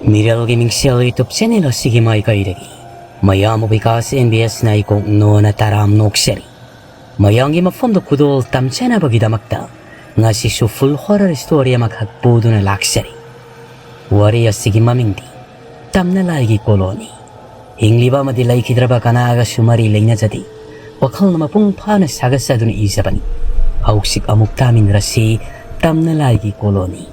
Miralgi Mingsel YouTube channel asigi mai kairagi. Mayam bikas NBS na iko nona taram nokseri. Mayangi mafamdo kudol tamchena bagidamakta. Ngasi su full horror story maghagpudo na lakseri. Wari asigi mamingdi. TAMNALAIGI Colonial. Hingliba madilay kidraba kanaga sumari layna jadi. Wakal na mapung pana sagasadun isabani. Hauksik amuk tamin rasi TAMNALAIGI Colonial.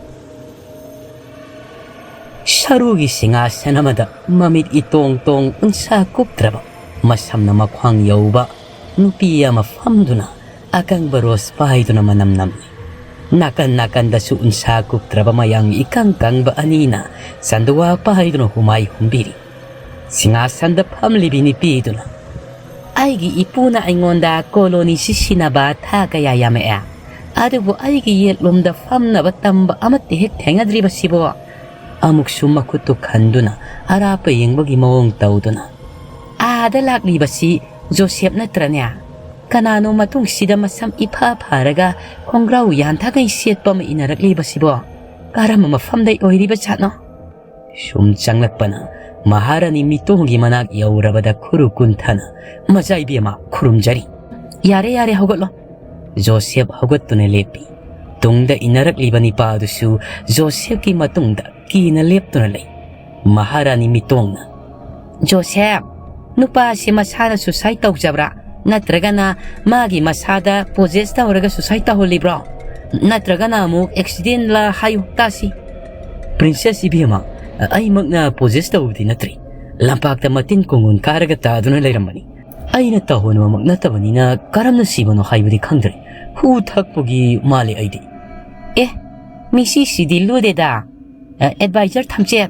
Sharugi singasanamada mamit itong-tong unsa kuptraba masam na makwang yauba nupiya mafamduna akang baros pahay na manamnami nakan da su unsa kuptraba mayang ikangkang ba anina sandawa pahay na humay humbiri singasanda pamlibi ni piduna aygi ipuna ingonda koloni sisinaba ta kaya yamea adubo aygi yetlomda famna batamba amatihik tengadriba sibo amuk sumakuto kanduna arapa yengbagi mawong tauduna adalak libasi Joseph natranya kanano matung sida masam ipa paraga kongraw yantagay siyat pa mainarak libasi bo karama mafamday oiriba chatno sumchanglak pa na maharani mitungi manak yaurabada kurukuntana mazay biyama kurumjari yare hagotlo Joseph hagot na lepi tungda inarak liba ni padusu Joseph ki matungda kina lepto na lay maharani mitong na Joseph nupa si masada susay tau jabra natraga na magi masada pojesta oraga susay tau libro natraga na mo accident la hayo tasi Princess Ibiyama ay magna pojesta uti natri lampak tamatin kungun karaga tado na layramani ay nataho na magnatabani na karam na siba no hayo di kandre hutak pogi mali ay di misi si dilude da advisor thamchet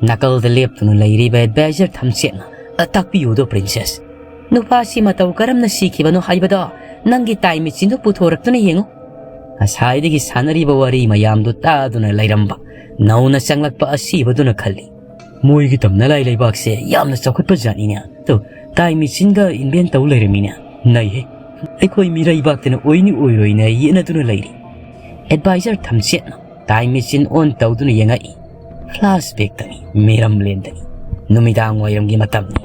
nakal the lep to lairi ba advisor thamchet na atakpi yodo princess nupa si mataw karam na sikiba no haibada nangi time chindu puthorak to na yengo asai digi sanari ba wari mayam do ta do na lairamba nauna sanglak pa asiba do na khali moi gi tamna lai lai bak se yamna chakhut pa jani nya to time chinga inben taw lairami nya nai he aikoi mirai bak te na oini oiroi na yena do na lairi advisor thamchet na time machine on tawduna yengai flashback tani meram lendani numidang wayam gi matamni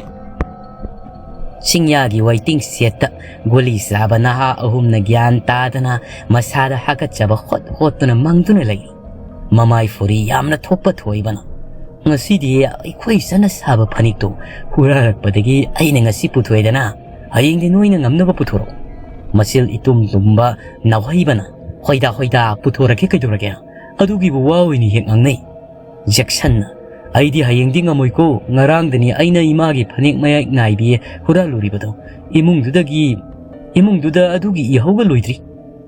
singyagi waiting seta guli saba na ahum na gyan tadana masada hakat chaba hot na mangduna lay mamay furi yamna thopa thoibana ngasidi aikoi sana saba phanito hurarak padagi aina ngasi puthoidana haying di noina ngamna ba puthoro masil itum tumba nawhaibana hoida puthorake kaidurage adugi bu wawini hek angnei Jackson aidi hayengdi ngamoiko ngarangdani aina imagi phanek maya naibi huraluri bado imungduda adugi ihauga loidri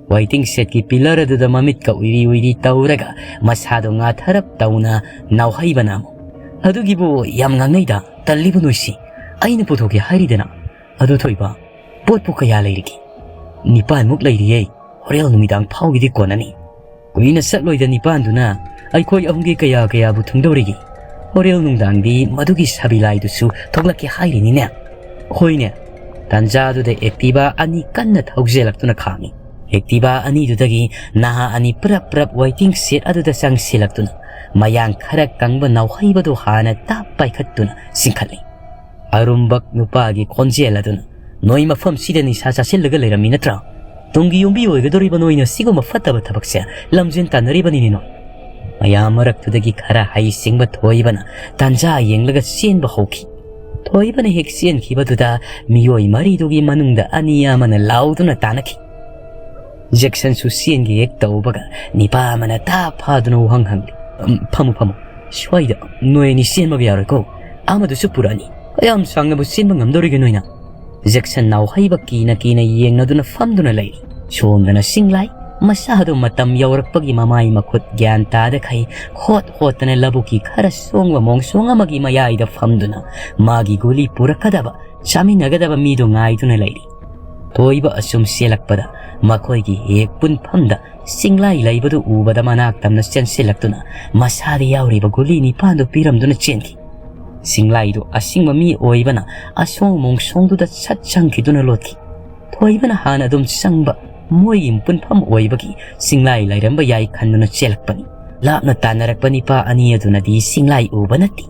waiting set ki pillar aduda mamit ka uiri tauraga masado nga tharap tauna nawhai banamo adugi bu yam ngangnei da tallibu noisi aina pothoge haridena adu thoiba potpu kaya leiriki nipan muk leiriye horel numidang phawgidi konani kuina satloida nipanduna aikoi ahungi kaya bu thungdorigi horel nungdangdi madugi sabilai dusu thoglaki hairini ne hoine tanjadu de akiba ani kanna thaugjelaktuna khami akiba ani dudagi naha ani prap waiting set aduda sang silaktuna mayang kharak kangba nawhaiba do hana tapai khattuna singkhali arumbak nupagi konjeladuna noi mafam sidani sasa sillaga leirami natra Tungi yumbi oigadoriba noina siguma fataba tabakse lamjin tanariba ninino mayamarak tudagi khara hai singba thoibana tanja yenglaga sienba hoki thoibana hek sien khibaduda miyoi mari dugi manungda aniya mana lauduna tanaki Jackson su sien gi ek taubaga nipa mana ta phaduna hanghang phamu shwaida noeni sienba biarako amadu supurani kayam sangna bu sienba ngamdorige noina Jackson naw haiba kina yengnaduna famduna lay somdana singlai masado matam yawrakpagi mamay makut gyan tada kay hot na labuki khara songwa mongsonga magi mayayda famduna magi guli purakadaba sami nagadaba mido ngayduna layri toiba asum selakpada makoygi hekpun famda singlai laybadu ubada manak tamna sen selaktuna masadi yawriba guli ni pando piramduna chenki singlaido asingma mi oibana asong mongsongduda satchangkiduna lotki thoibana hana dum sangba moi impun pham oibagi singlai lairamba yai khanduna chelakpani Lapna tanarakpa nipa ani adunadi singlai uba nati.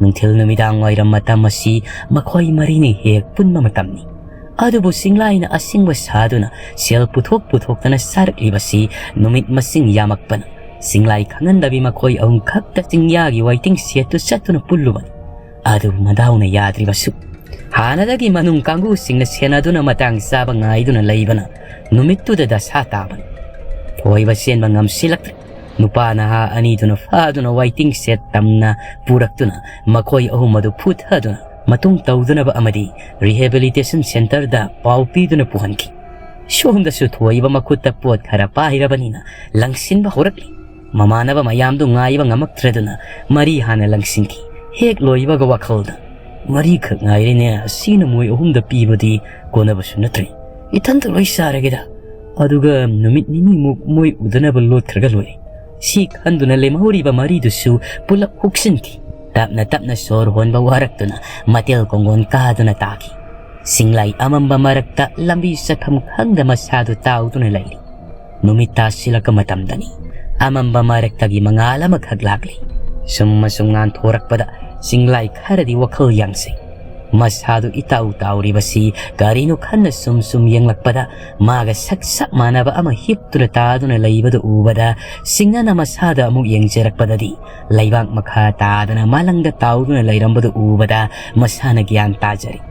Nungthil numidang wairam matam asi makhoi marini hek punma matamni. Adubu singlai na asingba saduna sel puthok na saraklibasi numit masing yamakpana. Singlai kangandabi makhoi aung khakta singyagi waiting sietu satuna pulluban. Adubu madaw na yadribasu. Hanadagi manung kanggu singna senaduna matang sabang ngaiduna laibana. Numittuda dasa taban. Hoiba sen mangam silaktre. Nupa na ha aniduna faduna waiting set tamna puraktuna makhoi ahumadu puthaduna matung tauduna ba amadi rehabilitation center da paupiduna puhanki. Shomda su thoiba makutta pot khara pahirabanina langsin ba horakli. Mamana ba mayamdu ngaiba ngamaktreduna mari hana langsinki. Hek loiba ga wakhalda. Mari khak ngairine sina moi ahumda pibadi konabasu natri. Itanta loi sarageda. Aduga numit nini moi udanaba lothraga loi. Si handuna lemahuriba maridusu pulak huksinki. Tapna sor honba waraktuna matil kongon kahaduna taki. Singlay amamba marakta lambi sa kamkhangda masado tauduna layli. Numita sila kamatamdani. Amamba maraktagi mangala maghaglagli. Sumasungan thorak pada singlay karadi wakal yangsing. Masado itaw ribasi garino kanna sum yang lakpada maga saksak manaba ama hiptuna taduna laibada ubada singna na masada amuk yang jerakpada di laibang makha tadana malangda tauduna lairambada ubada masana gyan tajari.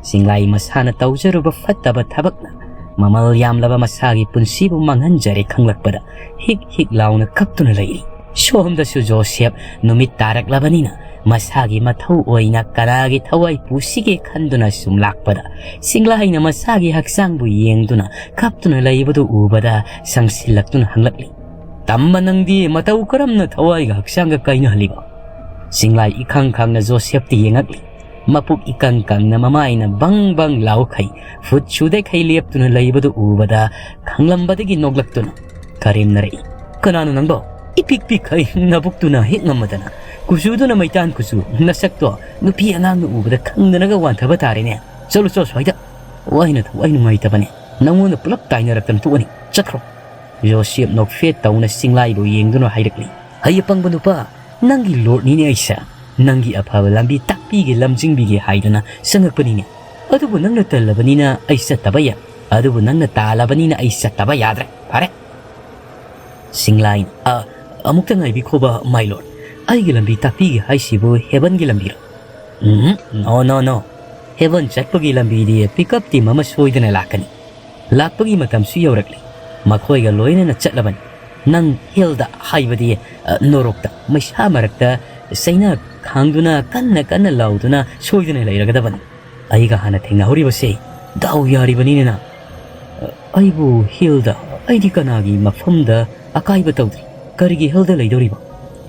Singlay masana taujaruba fattaba thabakna mamal yamlaba masagi punsibu manghanjari khanglakpada hik launa kaptuna lairi. Shomda su Joseph numit tarak labanina masagi mathau oina karagi thawai pusige khanduna sumlakpada singlai na masagi haksangbu yengduna kaptuna laibadu ubada sangsillaktuna hanglakli. Tamma nangdi matau karamna thawai ga haksanga kaina haliba. Singlai ikang na Joseph ti yengakli. Mapuk ikang na mamai na bang laukai food chude kai leptuna laibadu ubada khanglambadagi noglaktuna karim narai. Kanano nangbo ipikpik kai nabuktuna hik ngamadana. Kusudo na may tan kusu, nasakto, nupi angang ubada kang na nagawan tabatari niya. Salo swayda. Why na may tabani. Nangu na pulak tayo na raktan tuwani. Chakro. Joseph nagfet taw na singlay bo yeng doon hayrakli. Hayapang bano pa, nanggi lord ni niya isa. Nanggi apawa lambi takpigi lamjing bigi haydo na sangag pa niya. Adubo nang natalaba nina ay sa tabaya. Adubo nang natalaba nina ay sa tabayadra. Pare. Singlay, amuk tangay biko ba, my lord? Ay gilambi tapi haisibu heaven gilambiro. No. Heaven chatpagi lambi di pick up ti mama soida na lakani. Lakpagi matam su yaurakli. Makoy ga loy na chatlaban. Nang hilda haibadi norokta may samarakta sayna khangduna kanna lauduna soida na lairagadaban. Ay ga hana tengna horibase. Daw yari banini na. Ay bu hilda ay di kanagi mafamda akaiba tawdri. Karigi hilda laidoriba.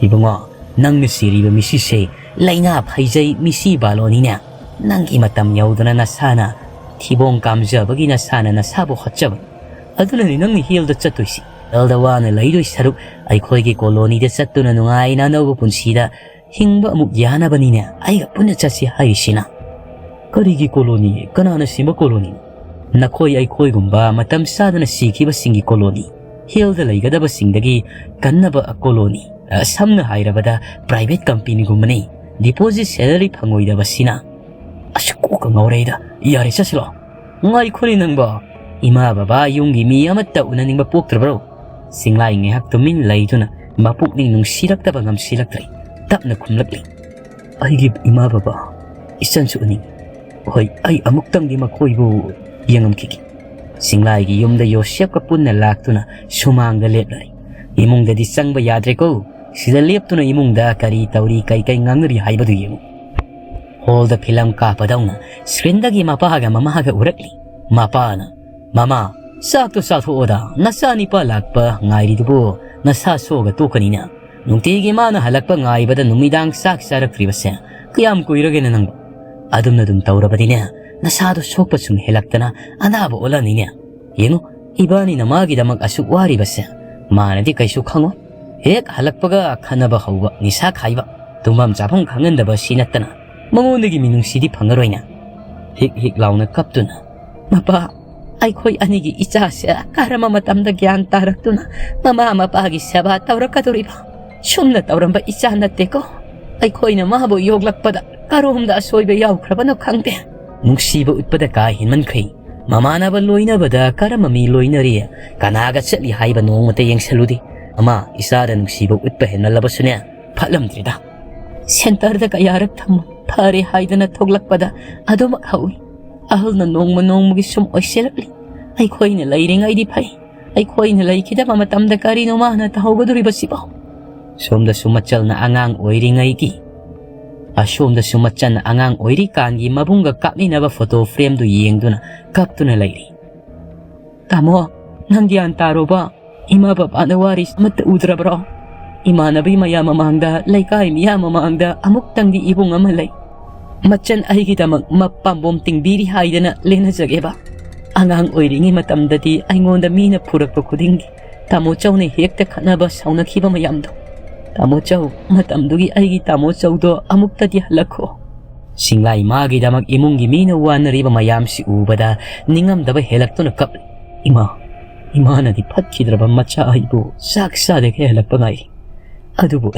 Ibanga nang nasiriba misise lainap haijay misi baloni niya nang imatam yaudana na sana tibong kamjabagi na sana na sabo khatsaban aduna ni nang hilda chatoisi aldawa na laidoy saruk ay koigi koloni da satto na nungay na nago punsida hingba amuk yana ba niya ay kapuna chasi haisina karigi koloni kanana sima koloni nakoy ay koy gumba matam sada na sikiba singi koloni hilda laigadaba singdagi kannaba a koloni samna hairabada private company gumani deposit salary pangoida basina asiko ka ngaureida yari sasilo ngai khoni nangba ima baba yunggi mi amatta unaning mapok trabro singlai nge hak tumin laiduna mapuk ning nung sirak ta bangam silaktre tapna khumlakli ai gib ima baba isan su uning hoi ai amuktang di makoibu yangam kiki singlai gi yumda Joseph ka punna laktuna sumangda letlai imungda di sangba yadre ko sida leptuna imungda kari tauri kai ngangri haibadu yemu holda philam ka padawna screendagi mapahaga mamahaga urakli mapana mama sakto oda nasani pa lakpa ngairi dubo nasa soga tokanina nungtigi mana halakpa ngaibada numidang sak sarakribase kayam kuirage na nangbo adum taurabadina nasado sokpa sum helaktana anabo olaninya yengo ibani namagi damag asuk wari base manadi kaisu khango hek halakpaga khanaba hauba nisa khaiba tumam japong khangandaba sinatana mangonegi minung sidi phangaroina hik launa kaptuna mapa ꯑꯩꯈꯣꯏ ꯑꯅꯤꯒꯤ ꯏꯆꯥꯁꯦ ꯀꯔꯝꯕ ꯃꯇꯝꯗ ꯒ꯭ꯌꯥꯟ ꯇꯥꯔꯛꯇꯨꯅ ꯃꯃꯥ ꯃꯄꯥꯒꯤ ꯁꯦꯕꯥ ꯇꯧꯔꯛꯀꯗꯧꯔꯤꯕ? ꯁꯨꯝꯅ ꯇꯧꯔꯝꯕ ꯏꯆꯥ ꯅꯠꯇꯦꯀꯣ. ꯑꯩꯈꯣꯏꯅ ꯃꯥꯕꯨ ꯌꯣꯛꯂꯛꯄꯗ ꯀꯔꯣꯝꯗ ꯑꯁꯣꯏꯕ ꯌꯥꯎꯈ꯭ꯔꯕꯅꯣ ꯈꯪꯗꯦ. ꯅꯨꯡꯁꯤꯕ ꯎꯠꯄꯗ ꯀꯥ ꯍꯦꯟꯃꯟꯈ꯭ꯔꯦ. ꯃꯃꯥꯟꯅꯕ ꯂꯣꯏꯅꯕꯗ ꯀꯔꯝꯕ ꯃꯤ ꯂꯣꯏꯅꯔꯤ, ꯀꯅꯥꯒ ꯆꯠꯂꯤ ꯍꯥꯏꯕ ꯅꯣꯡꯃꯇ ꯌꯦꯡꯁꯜꯂꯨꯗꯦ. ꯑꯃ ꯏꯆꯥꯗ ꯅꯨꯡꯁꯤꯕ ꯎꯠꯄ ꯍꯦꯟꯃꯜꯂꯕꯁꯨꯅꯦ ꯐꯠꯂꯝꯗ꯭ꯔꯤꯗ. ꯁꯦꯟꯇꯔꯗ ꯀꯌꯥꯔꯛ ꯊꯝꯃꯨ ꯐꯔꯦ ꯍꯥꯏꯗꯅ ꯊꯣꯛꯂꯛꯄꯗ ꯑꯗꯨꯃꯛ ꯍꯧꯏ. ꯑꯍꯜꯅ ꯅꯣꯡꯃ ꯅꯣꯡꯃꯒꯤ ꯁꯨꯝ ꯑꯣꯏꯁꯤꯜꯂꯛꯂꯤ. ꯑꯩꯈꯣꯏꯅ ꯂꯩꯔꯤꯉꯩꯗꯤ ꯐꯩ. ꯑꯩꯈꯣꯏꯅ ꯂꯩꯈꯤꯗꯕ ꯃꯇꯝꯗ ꯀꯔꯤꯅꯣ ꯃꯥꯅ ꯇꯧꯍꯧꯒꯗꯧꯔꯤꯕꯁꯤꯕꯣ? ꯁꯣꯝꯗꯁꯨ ꯃꯆꯜꯅ ꯑꯉꯥꯡ ꯑꯣꯏꯔꯤꯉꯩꯒꯤ, ꯑꯁꯣꯝꯗꯁꯨ ꯃꯆꯟꯅ ꯑꯉꯥꯡ ꯑꯣꯏꯔꯤꯀꯥꯟꯒꯤ ꯃꯕꯨꯡꯒ ꯀꯥꯞꯃꯤꯟꯅꯕ ꯐꯣꯇꯣ ꯐ꯭ꯔꯦꯝꯗꯨ ꯌꯦꯡꯗꯨꯅ ꯀꯞꯇꯨꯅ ꯂꯩꯔꯤ. ꯇꯥꯃꯣ, ꯅꯪ ꯒ꯭ꯌꯥꯟ ꯇꯥꯔꯣꯕ. ꯏꯃꯥ ꯕꯕꯥꯅ ꯋꯥꯔꯤ ꯑꯃꯠꯇ ꯎꯗ꯭ꯔꯕ꯭ꯔꯣ? ꯏꯃꯥꯟꯅꯕꯤ ꯃꯌꯥꯝ ꯃꯃꯥꯡꯗ, ꯂꯩꯀꯥꯏ ꯃꯤꯌꯥꯝ ꯃꯃꯥꯡꯗ ꯑꯃꯨꯛꯇꯪꯗꯤ 이봉 ꯑꯃ ꯂꯩ. ꯃꯆꯟ ꯑꯩꯒꯤꯗꯃꯛ ꯃꯄꯥꯝꯕꯣꯝ ꯇꯤꯡꯕꯤꯔꯤ ꯍꯥꯏꯗꯅ ꯂꯦꯟꯅꯖꯒꯦꯕ. ꯑꯉꯥꯡ ꯑꯣꯏꯔꯤꯉꯩ ꯃꯇꯝꯗꯗꯤ ꯑꯩꯉꯣꯟꯗ ꯃꯤꯅ ꯐꯨꯔꯛꯄ ꯈꯨꯗꯤꯡꯒꯤ ꯇꯥꯃꯣꯆꯧꯅ ꯍꯦꯛꯇ ꯈꯠꯅꯕ ꯁꯥꯎꯅꯈꯤꯕ ꯃꯌꯥꯝꯗꯣ. ꯇꯥꯃꯣꯆꯧ, ꯃꯇꯝꯗꯨꯒꯤ ꯑꯩꯒꯤ ꯇꯥꯃꯣꯆꯧꯗꯣ ꯑꯃꯨꯛꯇꯗꯤ ꯍꯜꯂꯛꯈꯣ. ꯁꯤꯡꯂꯥꯏ ꯃꯥꯒꯤꯗꯃꯛ ꯏꯃꯨꯡꯒꯤ ꯃꯤꯅ ꯋꯥꯅꯔꯤꯕ ꯃꯌꯥꯝꯁꯤ ꯎꯕꯗ ꯅꯤꯡꯉꯝꯗꯕ ꯍꯦꯜꯂꯛꯇꯨꯅ ꯀꯞꯂꯤ. ꯏꯃꯥꯅꯗꯤ ꯐꯠꯈꯤꯗ꯭ꯔꯕ ꯃꯆꯥ ꯑꯩꯕꯨ ꯆꯥꯛ ꯆꯥꯗꯒ ꯍꯦꯜꯂꯛꯄ ꯉꯥꯏꯔꯤ. ꯑꯗꯨꯕꯨ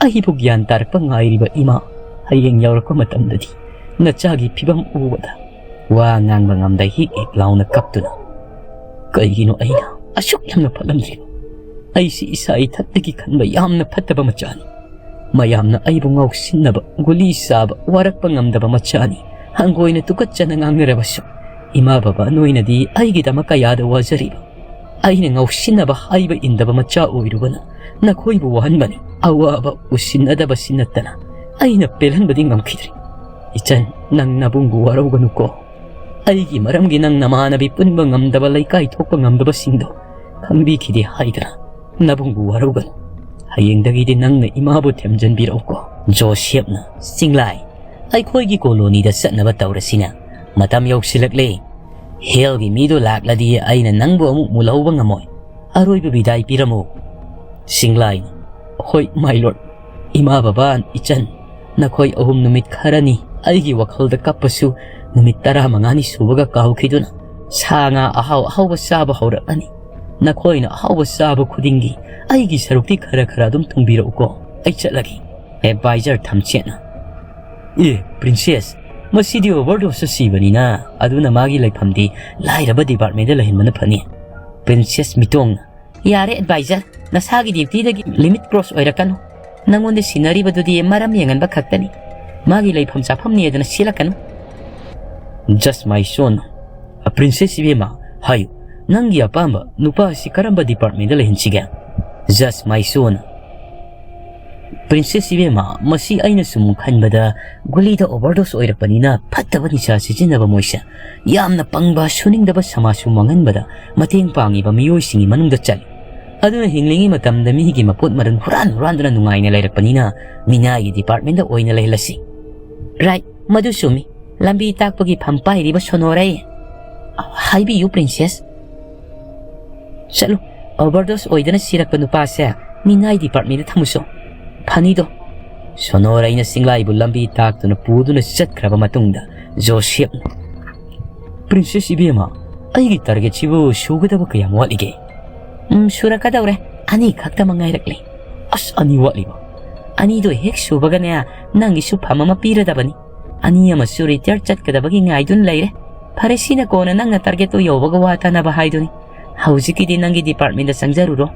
ꯑꯩꯕꯨ ꯒ꯭ꯌꯥꯟ ꯇꯥꯔꯛꯄ ꯉꯥꯏꯔꯤꯕ ꯏꯃꯥ, ꯍꯌꯦꯡ ꯌꯧꯔꯛꯄ ꯃꯇꯝꯗꯗꯤ ꯅꯆꯥꯒꯤ ꯐꯤꯕꯝ ꯎꯕꯗ ꯋꯥ ꯉꯥꯡꯕ ꯉꯝꯗ ꯍꯤꯛ ꯂꯥꯎꯅ ꯀꯞꯇꯨꯅ, ꯀꯩꯒꯤꯅꯣ ꯑꯩꯅ ꯑꯁꯨꯛ ꯌꯥꯝꯅ ꯐꯠꯂꯝꯗ꯭ꯔꯤꯕ? ꯑꯩꯁꯤ ꯏꯁꯥ ꯏꯊꯛꯇꯒꯤ ꯈꯟꯕ ꯌꯥꯝꯅ ꯐꯠꯇꯕ ꯃꯆꯥꯅꯤ. ꯃꯌꯥꯝꯅ ꯑꯩꯕꯨ ꯉꯥꯎꯁꯤꯟꯅꯕ, ꯒꯨꯂꯤ ꯆꯥꯕ, ꯋꯥꯔꯛꯄ ꯉꯝꯗꯕ ꯃꯆꯥꯅꯤ ꯍꯪꯒꯣꯏꯅ ꯇꯨꯀꯠꯆꯅ ꯉꯥꯡꯅꯔꯕꯁꯨ ꯏꯃꯥ ꯕꯕꯥ ꯅꯣꯏꯅꯗꯤ ꯑꯩꯒꯤꯗꯃꯛ ꯀꯌꯥꯗ ꯋꯥꯖꯔꯤꯕ. ꯑꯩꯅ ꯉꯥꯎꯁꯤꯟꯅꯕ ꯍꯥꯏꯕ ꯏꯟꯗꯕ ꯃꯆꯥ ꯑꯣꯏꯔꯨꯕꯅ ꯅꯈꯣꯏꯕꯨ ꯋꯥꯍꯟꯕꯅꯤ. ꯑꯋꯥꯕ ꯎꯁꯤꯟꯅꯗꯕꯁꯤ ꯅꯠꯇꯅ ꯑꯩꯅ ꯄꯦꯜꯍꯟꯕꯗꯤ ꯉꯝꯈꯤꯗ꯭ꯔꯤ. ꯏꯆꯟ, ꯅꯪ ꯅꯕꯨꯡꯕꯨ ꯋꯥꯔꯧꯒꯅꯨꯀꯣ. ꯑꯩꯒꯤ ꯃꯔꯝꯒꯤ ꯅꯪ ꯅꯃꯥꯟꯅꯕꯤ ꯄꯨꯟꯕ ꯉꯝꯗꯕ, ꯂꯩꯀꯥꯏ ꯊꯣꯛꯄ ꯉꯝꯗꯕꯁꯤꯡꯗꯣ ꯈꯪꯕꯤꯈꯤꯗꯦ ꯍꯥꯏꯗꯅ ꯅꯕꯨꯡꯕꯨ ꯋꯥꯔꯧꯒꯅꯨ. ꯍꯌꯦꯡꯗꯒꯤꯗꯤ ꯅꯪꯅ ꯏꯃꯥꯕꯨ ꯊꯦꯝꯖꯤꯟꯕꯤꯔꯛꯎꯀꯣ. ꯖꯣꯁꯦꯞꯅ, ꯆꯤꯡꯂꯥꯏ, ꯑꯩꯈꯣꯏꯒꯤ ꯀꯣꯂꯣꯅꯤꯗ ꯆꯠꯅꯕ ꯇꯧꯔꯁꯤꯅ. ꯃꯇꯝ ꯌꯧꯁꯤꯜꯂꯛꯂꯦ. ꯍꯦꯜꯒꯤ ꯃꯤꯗꯣ ꯂꯥꯛꯂꯗꯤ ꯑꯩꯅ ꯅꯪꯕꯨ ꯑꯃꯨꯛ ꯃꯨꯜꯍꯧꯕ ꯉꯝꯃꯣꯏ. ꯑꯔꯣꯏꯕ ꯕꯤꯗꯥꯏ ꯄꯤꯔꯝꯃꯨ. ꯁꯤꯡꯂꯥꯏꯅ, ꯍꯣꯏ ꯃꯥꯏ ꯂꯣꯔꯗ. ꯏꯃꯥ ꯕꯕꯥ, ꯏꯆꯟ, ꯅꯈꯣꯏ ꯑꯍꯨꯝ ꯅꯨꯃꯤꯠ ꯈꯔꯅꯤ ꯑꯩꯒꯤ ꯋꯥꯈꯜꯗ ꯀꯞꯄꯁꯨ ꯅꯨꯃꯤꯠ 15ꯅꯤ ꯁꯨꯕꯒ ꯀꯥꯎꯈꯤꯗꯨꯅ ꯁꯥ ꯉꯥ ꯑꯍꯥꯎꯕ ꯆꯥꯕ ꯍꯧꯔꯛꯂꯅꯤ. ꯅꯈꯣꯏꯅ ꯑꯍꯥꯎꯕ ꯆꯥꯕ ꯈꯨꯗꯤꯡꯒꯤ ꯑꯩꯒꯤ ꯁꯔꯨꯛꯇꯤ ꯈꯔ ꯑꯗꯨꯝ ꯊꯨꯡꯕꯤꯔꯛꯎꯀꯣ. ꯑꯩ ꯆꯠꯂꯒꯦ. ꯑꯦꯗꯚꯥꯏꯖꯔ ꯊꯝꯆꯦꯠꯅ, ꯄ꯭ꯔꯤꯟꯁꯦꯁ, ꯃꯁꯤꯗꯤ ꯑꯣꯚꯔꯗꯣꯁꯇ ꯁꯤꯕꯅꯤꯅ ꯑꯗꯨꯅ ꯃꯥꯒꯤ ꯂꯩꯐꯝꯗꯤ ꯂꯥꯏꯔꯕ ꯗꯤꯄꯥꯔꯠꯃꯦꯟꯗ ꯂꯩꯍꯟꯕꯅ ꯐꯅꯤ. ꯄ꯭ꯔꯤꯟꯁꯦꯁ ꯃꯤꯇꯣꯡꯅ, ꯌꯥꯔꯦ ꯑꯦꯗꯚꯥꯏꯖꯔ, ꯅꯁꯥꯒꯤ ꯗ꯭ꯌꯨꯇꯤꯗꯒꯤ ꯂꯤꯃꯤꯠ ꯀ꯭ꯔꯣꯁ ꯑꯣꯏꯔꯛꯀꯅꯨ. ꯅꯪꯉꯣꯟꯗ ꯁꯤꯟꯅꯔꯤꯕꯗꯨꯗꯤ ꯃꯔꯝ ꯌꯦꯡꯍꯟꯕ ꯈꯛꯇꯅꯤ. ꯃꯥꯒꯤ ꯂꯩꯐꯝ ꯆꯥꯐꯝꯅꯦꯗꯅ ꯁꯤꯜꯂꯛꯀꯅꯨ. ꯖꯁ ꯃꯥꯏ ꯁꯣꯟ. ꯄ꯭ꯔꯤꯟꯁꯦꯁ ꯏꯕꯦꯝꯃ, ꯍꯥꯏꯌꯨ, ꯅꯪꯒꯤ ꯑꯄꯥꯝꯕ ꯅꯨꯄꯥ ꯑꯁꯤ ꯀꯔꯝꯕ ꯗꯤꯄꯥꯔꯠꯃꯦꯟꯗ ꯂꯩꯍꯟꯁꯤꯒꯦ? ꯖꯁ ꯃꯥꯏ ꯁꯣꯟ. ꯄ꯭ꯔꯤꯟꯁꯦꯁ ꯏꯕꯦꯝꯃ, ꯃꯁꯤ ꯑꯩꯅ ꯁꯨꯝ ꯈꯟꯕꯗ ꯒꯨꯂꯤꯗ ꯑꯣꯚꯔꯗꯣꯁ ꯑꯣꯏꯔꯛꯄꯅꯤꯅ ꯐꯠꯇꯕ ꯅꯤꯁꯥ ꯁꯤꯖꯤꯟꯅꯕ ꯃꯣꯏꯁꯦ ꯌꯥꯝꯅ ꯄꯪꯕ, ꯁꯨꯅꯤꯡꯗꯕ ꯁꯃꯥꯖꯁꯨ ꯃꯥꯡꯍꯟꯕꯗ ꯃꯇꯦꯡ ꯄꯥꯡꯉꯤꯕ ꯃꯤꯑꯣꯏꯁꯤꯡꯒꯤ ꯃꯅꯨꯡꯗ ꯆꯜꯂꯤ. ꯑꯗꯨꯅ ꯍꯤꯡꯂꯤꯉꯩ ꯃꯇꯝꯗ ꯃꯤꯒꯤ ꯃꯄꯣꯠ ꯃꯔꯟ ꯍꯨꯔꯥꯟꯗꯨꯅ ꯅꯨꯡꯉꯥꯏꯅ ꯂꯩꯔꯛꯄꯅꯤꯅ ꯃꯤꯅꯥꯏꯒꯤ ꯗꯤꯄꯥꯔꯠꯃꯦꯟꯗ ꯑꯣꯏꯅ ꯂꯩꯍꯜꯂꯁꯤ. ꯔꯥꯏꯠ, ꯃꯗꯨ ꯆꯨꯝꯃꯤ. ꯂꯝꯕꯤ ꯇꯥꯛꯄꯒꯤ ꯐꯝ ꯄꯥꯏꯔꯤꯕ ꯁꯣꯅꯣꯔꯩ. ꯍꯥꯏꯕꯤꯌꯨ ꯄ꯭ꯔꯤꯟꯁꯦꯁ. ꯆꯠꯂꯨ, ꯑꯣꯚꯔꯗꯣꯁ ꯑꯣꯏꯗꯅ ꯁꯤꯔꯛꯄ ꯅꯨꯄꯥꯁꯦ ꯃꯤꯅꯥꯏ ꯗꯤꯄꯥꯔꯠꯃꯦꯟꯗ ꯊꯝꯃꯨꯁꯣ. ꯐꯅꯤꯗꯣ. ꯁꯣꯅꯣꯔꯩꯅ ꯁꯤꯡꯂꯥꯏꯕꯨ ꯂꯝꯕꯤ ꯇꯥꯛꯇꯨꯅ ꯄꯨꯗꯨꯅ ꯆꯠꯈ꯭ꯔꯕ ꯃꯇꯨꯡꯗ ꯖꯣꯁꯦꯞꯅ, ꯄ꯭ꯔꯤꯟꯁꯦꯁ ꯏꯕꯦꯝꯃ, ꯑꯩꯒꯤ ꯇꯥꯔꯒꯦꯠꯁꯤꯕꯨ ꯁꯨꯒꯗꯕ ꯀꯌꯥꯝ ꯋꯥꯠꯂꯤꯒꯦ? ꯁꯨꯔꯛꯀꯗꯧꯔꯦ. 2 ꯈꯛꯇꯃꯛ ꯉꯥꯏꯔꯛꯂꯤ. ꯑꯁ, 2 ꯋꯥꯠꯂꯤꯕ? 2ꯗꯣ ꯍꯦꯛ ꯁꯨꯕꯒꯅꯦ ꯅꯪꯒꯤꯁꯨ ꯐꯝ ꯑꯃ ꯄꯤꯔꯗꯕꯅꯤ. 2 ꯑꯃꯁꯨ ꯔꯤꯇꯌꯔ ꯆꯠꯀꯗꯕꯒꯤ ꯉꯥꯏꯗꯨꯅ ꯂꯩꯔꯦ. ꯐꯔꯦ, ꯁꯤꯅ ꯀꯣꯟꯅ ꯅꯪꯅ ꯇꯥꯔꯒꯦꯠꯇꯨ ꯌꯧꯕꯒ ꯋꯥ ꯇꯥꯅꯕ ꯍꯥꯏꯗꯨꯅꯤ. ꯍꯧꯖꯤꯛꯀꯤꯗꯤ ꯅꯪꯒꯤ ꯗꯤꯄꯥꯔꯠꯃꯦꯟꯗ ꯆꯪꯖꯔꯨꯔꯣ.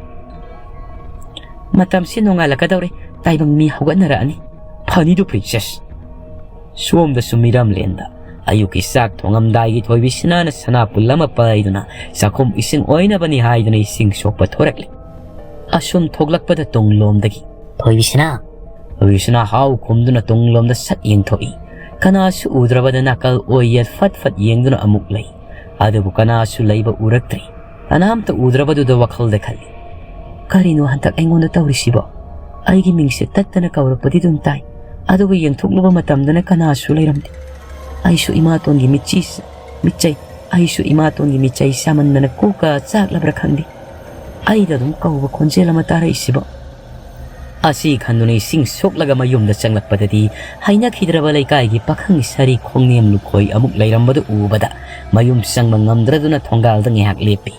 ꯃꯇꯝꯁꯤ ꯅꯣꯡꯉꯥꯜꯂꯛꯀꯗꯧꯔꯦ. ꯇꯥꯏꯕꯪ ꯃꯤ ꯍꯧꯒꯠꯅꯔꯛꯑꯅꯤ. ꯐꯅꯤꯗꯨ ꯄ꯭ꯔꯤꯟꯁꯦꯁ. ꯁꯣꯝꯗꯁꯨ ꯃꯤꯔꯝꯂꯦꯟꯗ ꯑꯌꯨꯛꯀꯤ ꯆꯥꯛ ꯊꯣꯡꯉꯝꯗꯥꯏꯒꯤ ꯊꯣꯏꯕꯤꯁꯅꯥꯅ ꯁꯅꯥꯄꯨꯜ ꯑꯃ ꯄꯥꯏꯗꯨꯅ ꯆꯥꯛꯈꯨꯝ ꯏꯁꯤꯡ ꯑꯣꯏꯅꯕꯅꯤ ꯍꯥꯏꯗꯨꯅ ꯏꯁꯤꯡ ꯁꯣꯛꯄ ꯊꯣꯔꯛꯂꯤ. ꯑꯁꯨꯝ ꯊꯣꯛꯂꯛꯄꯗ ꯇꯨꯡꯂꯣꯝꯗꯒꯤ, ꯊꯣꯏꯕꯤꯁꯅꯥ ꯍꯥꯎ ꯈꯨꯝꯗꯨꯅ ꯇꯨꯡꯂꯣꯝꯗ ꯁꯠ ꯌꯦꯡꯊꯣꯛꯏ. ꯀꯅꯥꯁꯨ ꯎꯗ꯭ꯔꯕꯗ ꯅꯥꯀꯜ ꯑꯣꯏꯌꯦꯠ ꯐꯠ ꯌꯦꯡꯗꯨꯅ ꯑꯃꯨꯛ ꯂꯩ. ꯑꯗꯨꯕꯨ ꯀꯅꯥꯁꯨ ꯂꯩꯕ ꯎꯔꯛꯇ꯭ꯔꯤ. ꯀꯅꯥꯝꯇ ꯎꯗ꯭ꯔꯕꯗꯨꯗ ꯋꯥꯈꯜꯗ ꯈꯜꯂꯤ, ꯀꯔꯤꯅꯣ ꯍꯟꯇꯛ ꯑꯩꯉꯣꯟꯗ ꯇꯧꯔꯤꯁꯤꯕꯣ? ꯑꯩꯒꯤ ꯃꯤꯡꯁꯦ ꯇꯠꯇꯅ ꯀꯧꯔꯛꯄꯗꯤ ꯑꯗꯨꯝ ꯇꯥꯏ, ꯑꯗꯨꯒ ꯌꯦꯡꯊꯣꯛꯂꯨꯕ ꯃꯇꯝꯗꯅ ꯀꯅꯥꯁꯨ ꯂꯩꯔꯝꯗꯦ. ꯑꯩꯁꯨ ꯏꯃꯥꯇꯣꯟꯒꯤ ꯃꯤꯆꯩ ꯆꯥꯃꯟꯗꯅ ꯀꯣꯛꯀ ꯆꯥꯛꯂꯕ꯭ꯔꯥ ꯈꯪꯗꯦ. ꯑꯩꯗ ꯑꯗꯨꯝ ꯀꯧꯕ ꯈꯣꯟꯖꯦꯜ ꯑꯃ ꯇꯥꯔꯛꯏꯁꯤꯕꯣ. Asi khandunay sing soklaga mayumda changlakpadadi hainakidraba laikaygi pakhang sari khongniem lukhoi amuk lairambadu ubada mayum sangma ngamdraduna thongalda ngihak lepi.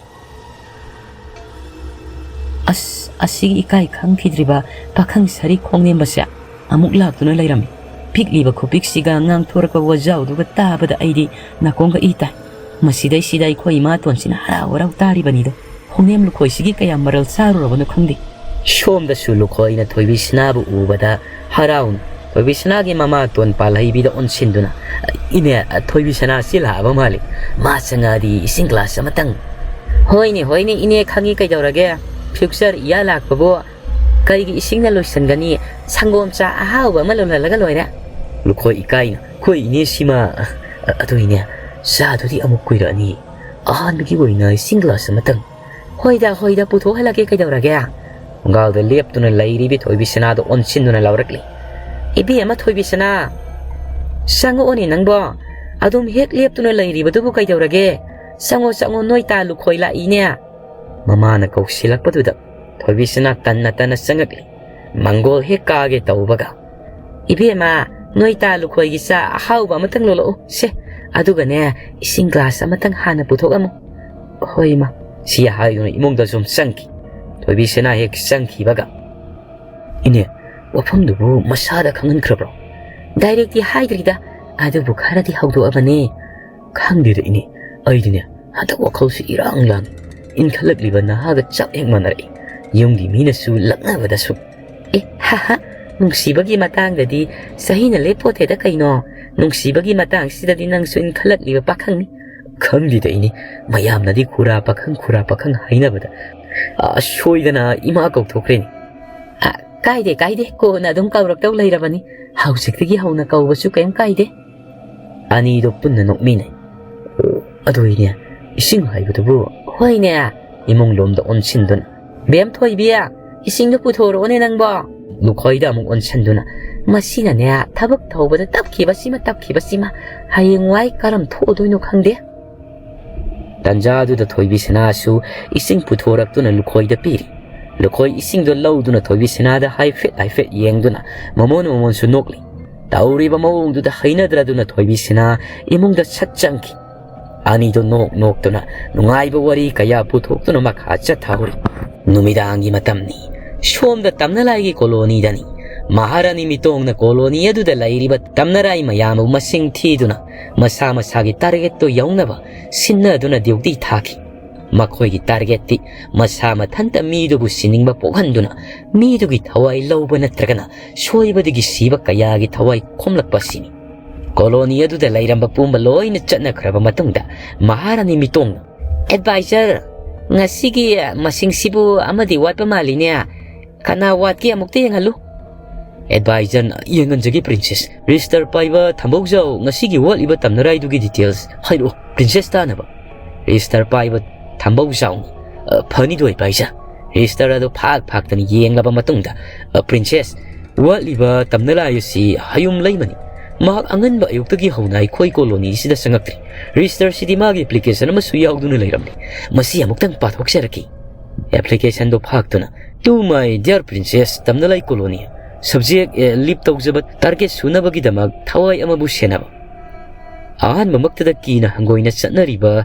Asigi ikai khangkidriba pakhang sari khongniem basya amuk laktuna lairami. Pikliba khupik-siga ngang thorakpa wajawduga tabada aidi nakonga ita. Masidai sidai khoi ma tonsina haraw-haraw taribanido. Khongniem lukhoi sigi kaya maral sarurabano khangdi. Shomda su lukhoi na thoibi sinabu ubada harawn. Thoibi sinagi mama ton palhaibida onsinduna. Ine thoibi sana sila aba mali. Masangadi ising class amatang. Hoine ine khangi kaidaurage. Future iya lakpabo kaigi ising na loisangani sangomcha ahawba malolalaga loira. Lukhoi ikaina khoi ine sima atoine sadudi amuk kuirani. Ahanbigi woina ising class amatang. Hoida putho halage kaidaurage. Ngalda leptuna lairibi thoibi sanado onsinduna laurakli. Ibi ama thoibi sana. Sango oni nangbo. Adum hek leptuna lairibadubu kaidaurage. Sango noita lukhoi la ine. Mama na kausilakpaduda. Thoibi sana tanna sangakli. Mangol hek kage taubaga. Ibi ama noita lukhoi gisa ahawba amatang lolo. Se adugane ising glass amatang hana puthok amo. Hoi ma. Siya hayuna imongda som sangki. Thoibi sana hek sangki baga. Ine wafamdubu masada khangan khrabro. Directly haidrida adubu kharadi hawdu abane. Khangdira ine aidine hada wakhalsi irang lan. In khalakliba nahaga chak hek manarai. Yumgi minasu laknabadasu. Haha nungsibagi matangdadi sahina lepoteda kaino. Nungsibagi matang sidadi nangsu in khalakliba pakhangni. Khangdida ine mayamnadi khura pakhang hainabada. Shoidana ima kauthokhreni. Kaide ko na dum kauraktaw lairabani. Hausiktagi hauna kaubasu kayam kaide. Ani do punna nokmine. Adoine ising haibudubu hoine imong lomda onsinduna. Bem thoibiya ising do puthorone nangbo. Lukhoida amuk onsinduna. Masina ne thabak thawbada tapkhiba sima hayengwai karam thodoino khangde. Tanjaduda thoibi sanasu ising puthoraktuna lukhoida piri. Lukhoi ising do lauduna thoibi sanada haifet yengduna mamon su nokli. Tauriba mawongduda hainadraduna thoibi sana imungda satchangki. Ani do noktuna nungaiba wari kaya puthoktuna makha chathawri. Numidangi matamni shomda tamnalaigi koloni dani. Maharani mitongna koloni aduda lairiba tamnarai mayamu masing thiduna masagi target to yaunaba sinnaduna duty thaki. Makhoigi target ti masama thanta midubu siningba pokhanduna midugi thawai lawba natragana soibadigi siba kayagi thawai khomlakpa sini. Koloni aduda lairamba pumba loina chatnakraba matungda Maharani mitongna advisor ngasigi masing sibu amadi watpa maline kana watki amukte yengalu. Advisor yenganjagi princess register paiba thambokjau ngasigi waliba tamnaraidugi details hairu princess tanaba. Register paiba thambokjau phani doi paisa. Register ado phak tani yenglaba matungda princess waliba tamnarai si hayum laimani. Mahak anganba ayuktagi haunai khoi koloni sida sangaktri. Register sidi magi application amasu yauduna lairamni. Masi amuktang pathokseraki. Application do phaktuna to my dear princess tamnalai colony. Subject lip tawzabat target sunabagi damag thawai amabu senaba. Ahan mamaktada kina hangoina satnariba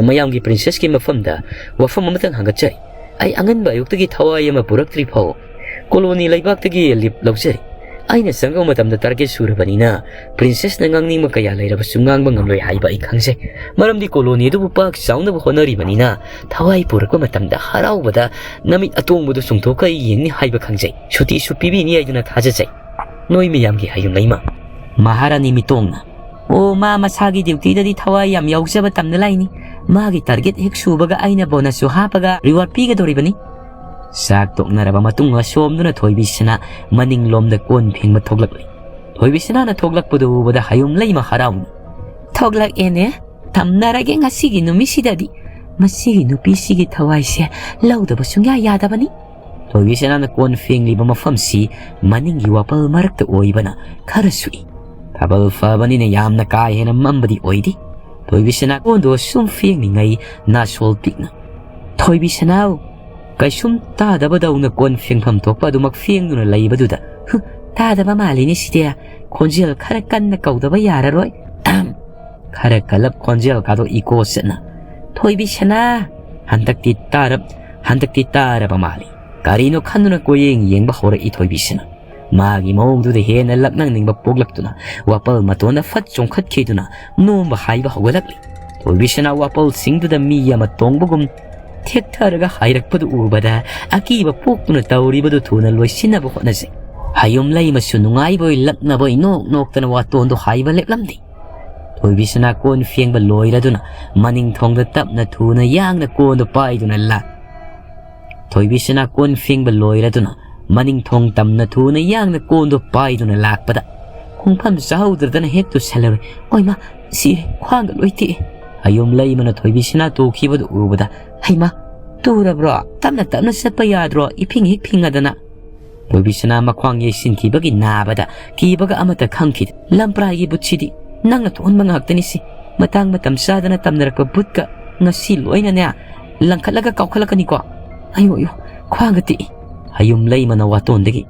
mayamgi princess ki mafamda wafam amatang hangatjai. Ay angan ba ayuktagi thawai ama puraktri phao colony laibaktagi lip lawjari. Aina sangam matamda target surabanina princess na ngangning makaya lairaba sungang bangamloy haiba ikhangse. Maramdi colony du pak sauna bu honari banina thawai purakwa matamda harawbada namit atongbudu sungthoka yengni haiba khangjai. Shuti supibi ni aiduna thajajai. Noi miyamgi hayum laima. Maharani mitongna o ma masagi duty dadi thawai yam yaujaba tamna laini. Magi target hek subaga aina bonus su hapaga reward piga doribani. Sak toknaraba matunga somduna thoibisana maning lomda kon phengma thoglakli. Thoibisana na thoglakpudu bada hayum laima harawni. Thoglak ene tamnarage ngasigi numisidadi masigi nupisigi thawaise laudaba sungya yadabani. Thoibisana na kon phengli mafamsi maningi wapal marakta oibana kharasui. Thabal fabani ne yamna ka hena mambadi oidi. Thoibisana kondo sum phengni ngai na sol pikna. Thoibisana Kaisum tadabadawna kon fengpham thokpa adumak fengduna leibaduda tadaba malini sidia khonjel khara kanna kaudaba yararoi khara kalap khonjel kado iko setna thoibi sana handakti taraba mali karino khanuna koyeng yengba hora I thoibi sina magi mongduda hena laknang ningba poglaktuna wapal matona fat chongkhat khiduna nomba haiba hawalakli thoibi sana wapal singduda mi yama tongbugum ꯊꯦꯛꯊꯔꯒ ꯍꯥꯏꯔꯛꯄꯗꯨ ꯎꯕꯗ ꯑꯀꯤꯕ ꯄꯣꯛꯇꯨꯅ ꯇꯧꯔꯤꯕꯗꯨ ꯊꯨꯅ ꯂꯣꯏꯁꯤꯟꯅꯕ ꯍꯣꯠꯅꯖꯩ ꯍꯌꯨꯝ ꯂꯩꯃꯁꯨ ꯅꯨꯡꯉꯥꯏꯕꯣꯏ ꯂꯛꯅꯕꯣꯏ knock ꯅꯣꯛꯇꯅ ꯋꯥꯇꯣꯟꯗꯣ ꯍꯥꯏꯕ ꯂꯦꯞꯂꯝꯗꯦ ꯊꯣꯏꯕꯤꯁꯅꯥ ꯀꯣꯟ ꯐꯦꯡꯕ ꯂꯣꯏꯔꯗꯨꯅ ꯃꯅꯤꯡꯊꯣꯡꯗ ꯇꯞꯅ ꯊꯨꯅ ꯌꯥꯡꯅ ꯀꯣꯟꯗꯣ ꯄꯥꯏꯗꯨꯅ ꯊꯣꯏꯕꯤꯁꯅꯥ ꯀꯣꯟ ꯐꯦꯡꯕ ꯂꯣꯏꯔꯗꯨꯅ ꯃꯅꯤꯡꯊꯣꯡ ꯇꯝꯅ ꯊꯨꯅ ꯌꯥꯡꯅ ꯀꯣꯟꯗꯣ ꯄꯥꯏꯗꯨꯅ ꯂꯥꯛꯄꯗ ꯈꯣꯡꯐꯝ ꯆꯥꯍꯧꯗ꯭ꯔꯗꯅ ꯍꯦꯛ ꯇꯨꯁꯜꯂꯔꯣꯏ ꯑꯣꯏꯃ ꯁꯤꯔꯦ ꯈ꯭ꯋꯥꯡꯒ ꯂꯣꯏ ꯇꯦꯛꯑꯦ ꯍꯌꯨꯝ ꯂꯩꯃꯅ ꯊꯣꯏꯕꯤꯁꯅꯥ ꯇꯨꯈꯤꯕꯗꯨ ꯎꯕꯗ ꯍꯩꯃ ꯇꯨꯔꯕ꯭ꯔꯣ ꯇꯞꯅ ꯇꯞꯅ ꯆꯠꯄ ꯌꯥꯗ꯭ꯔꯣ ꯏꯐꯤꯡ ꯍꯦꯛ ꯐꯤꯡꯉꯗꯅ ꯊꯣꯏꯕꯤꯁꯅꯥ ꯃꯈ꯭ꯋꯥꯡ ꯌꯩꯁꯤꯟꯈꯤꯕꯒꯤ ꯅꯥꯕꯗ ꯀꯤꯕꯒ ꯑꯃꯠꯇ ꯈꯪꯈꯤꯗꯦ ꯂꯝꯄ꯭ꯔꯥꯏꯒꯤ ꯕꯨꯠꯁꯤꯗꯤ ꯅꯪꯅ ꯊꯣꯛꯍꯟꯕ ꯉꯥꯛꯇꯅꯤ ꯁꯤ ꯃꯇꯥꯡ ꯃꯇꯝ ꯆꯥꯗꯅ ꯇꯝꯅꯔꯛꯄ ꯕꯨꯠꯀ ꯉꯁꯤ ꯂꯣꯏꯅꯅꯦ ꯂꯪꯈꯠꯂꯒ ꯀꯥꯎꯈꯠꯂꯛꯀꯅꯤꯀꯣ ꯑꯌꯣ ꯑꯌꯣ ꯈ꯭ꯋꯥꯡꯒ ꯇꯦꯛꯏ ꯍꯌꯨꯝ ꯂꯩꯃꯅ ꯋꯥꯇꯣꯟꯗꯒꯤ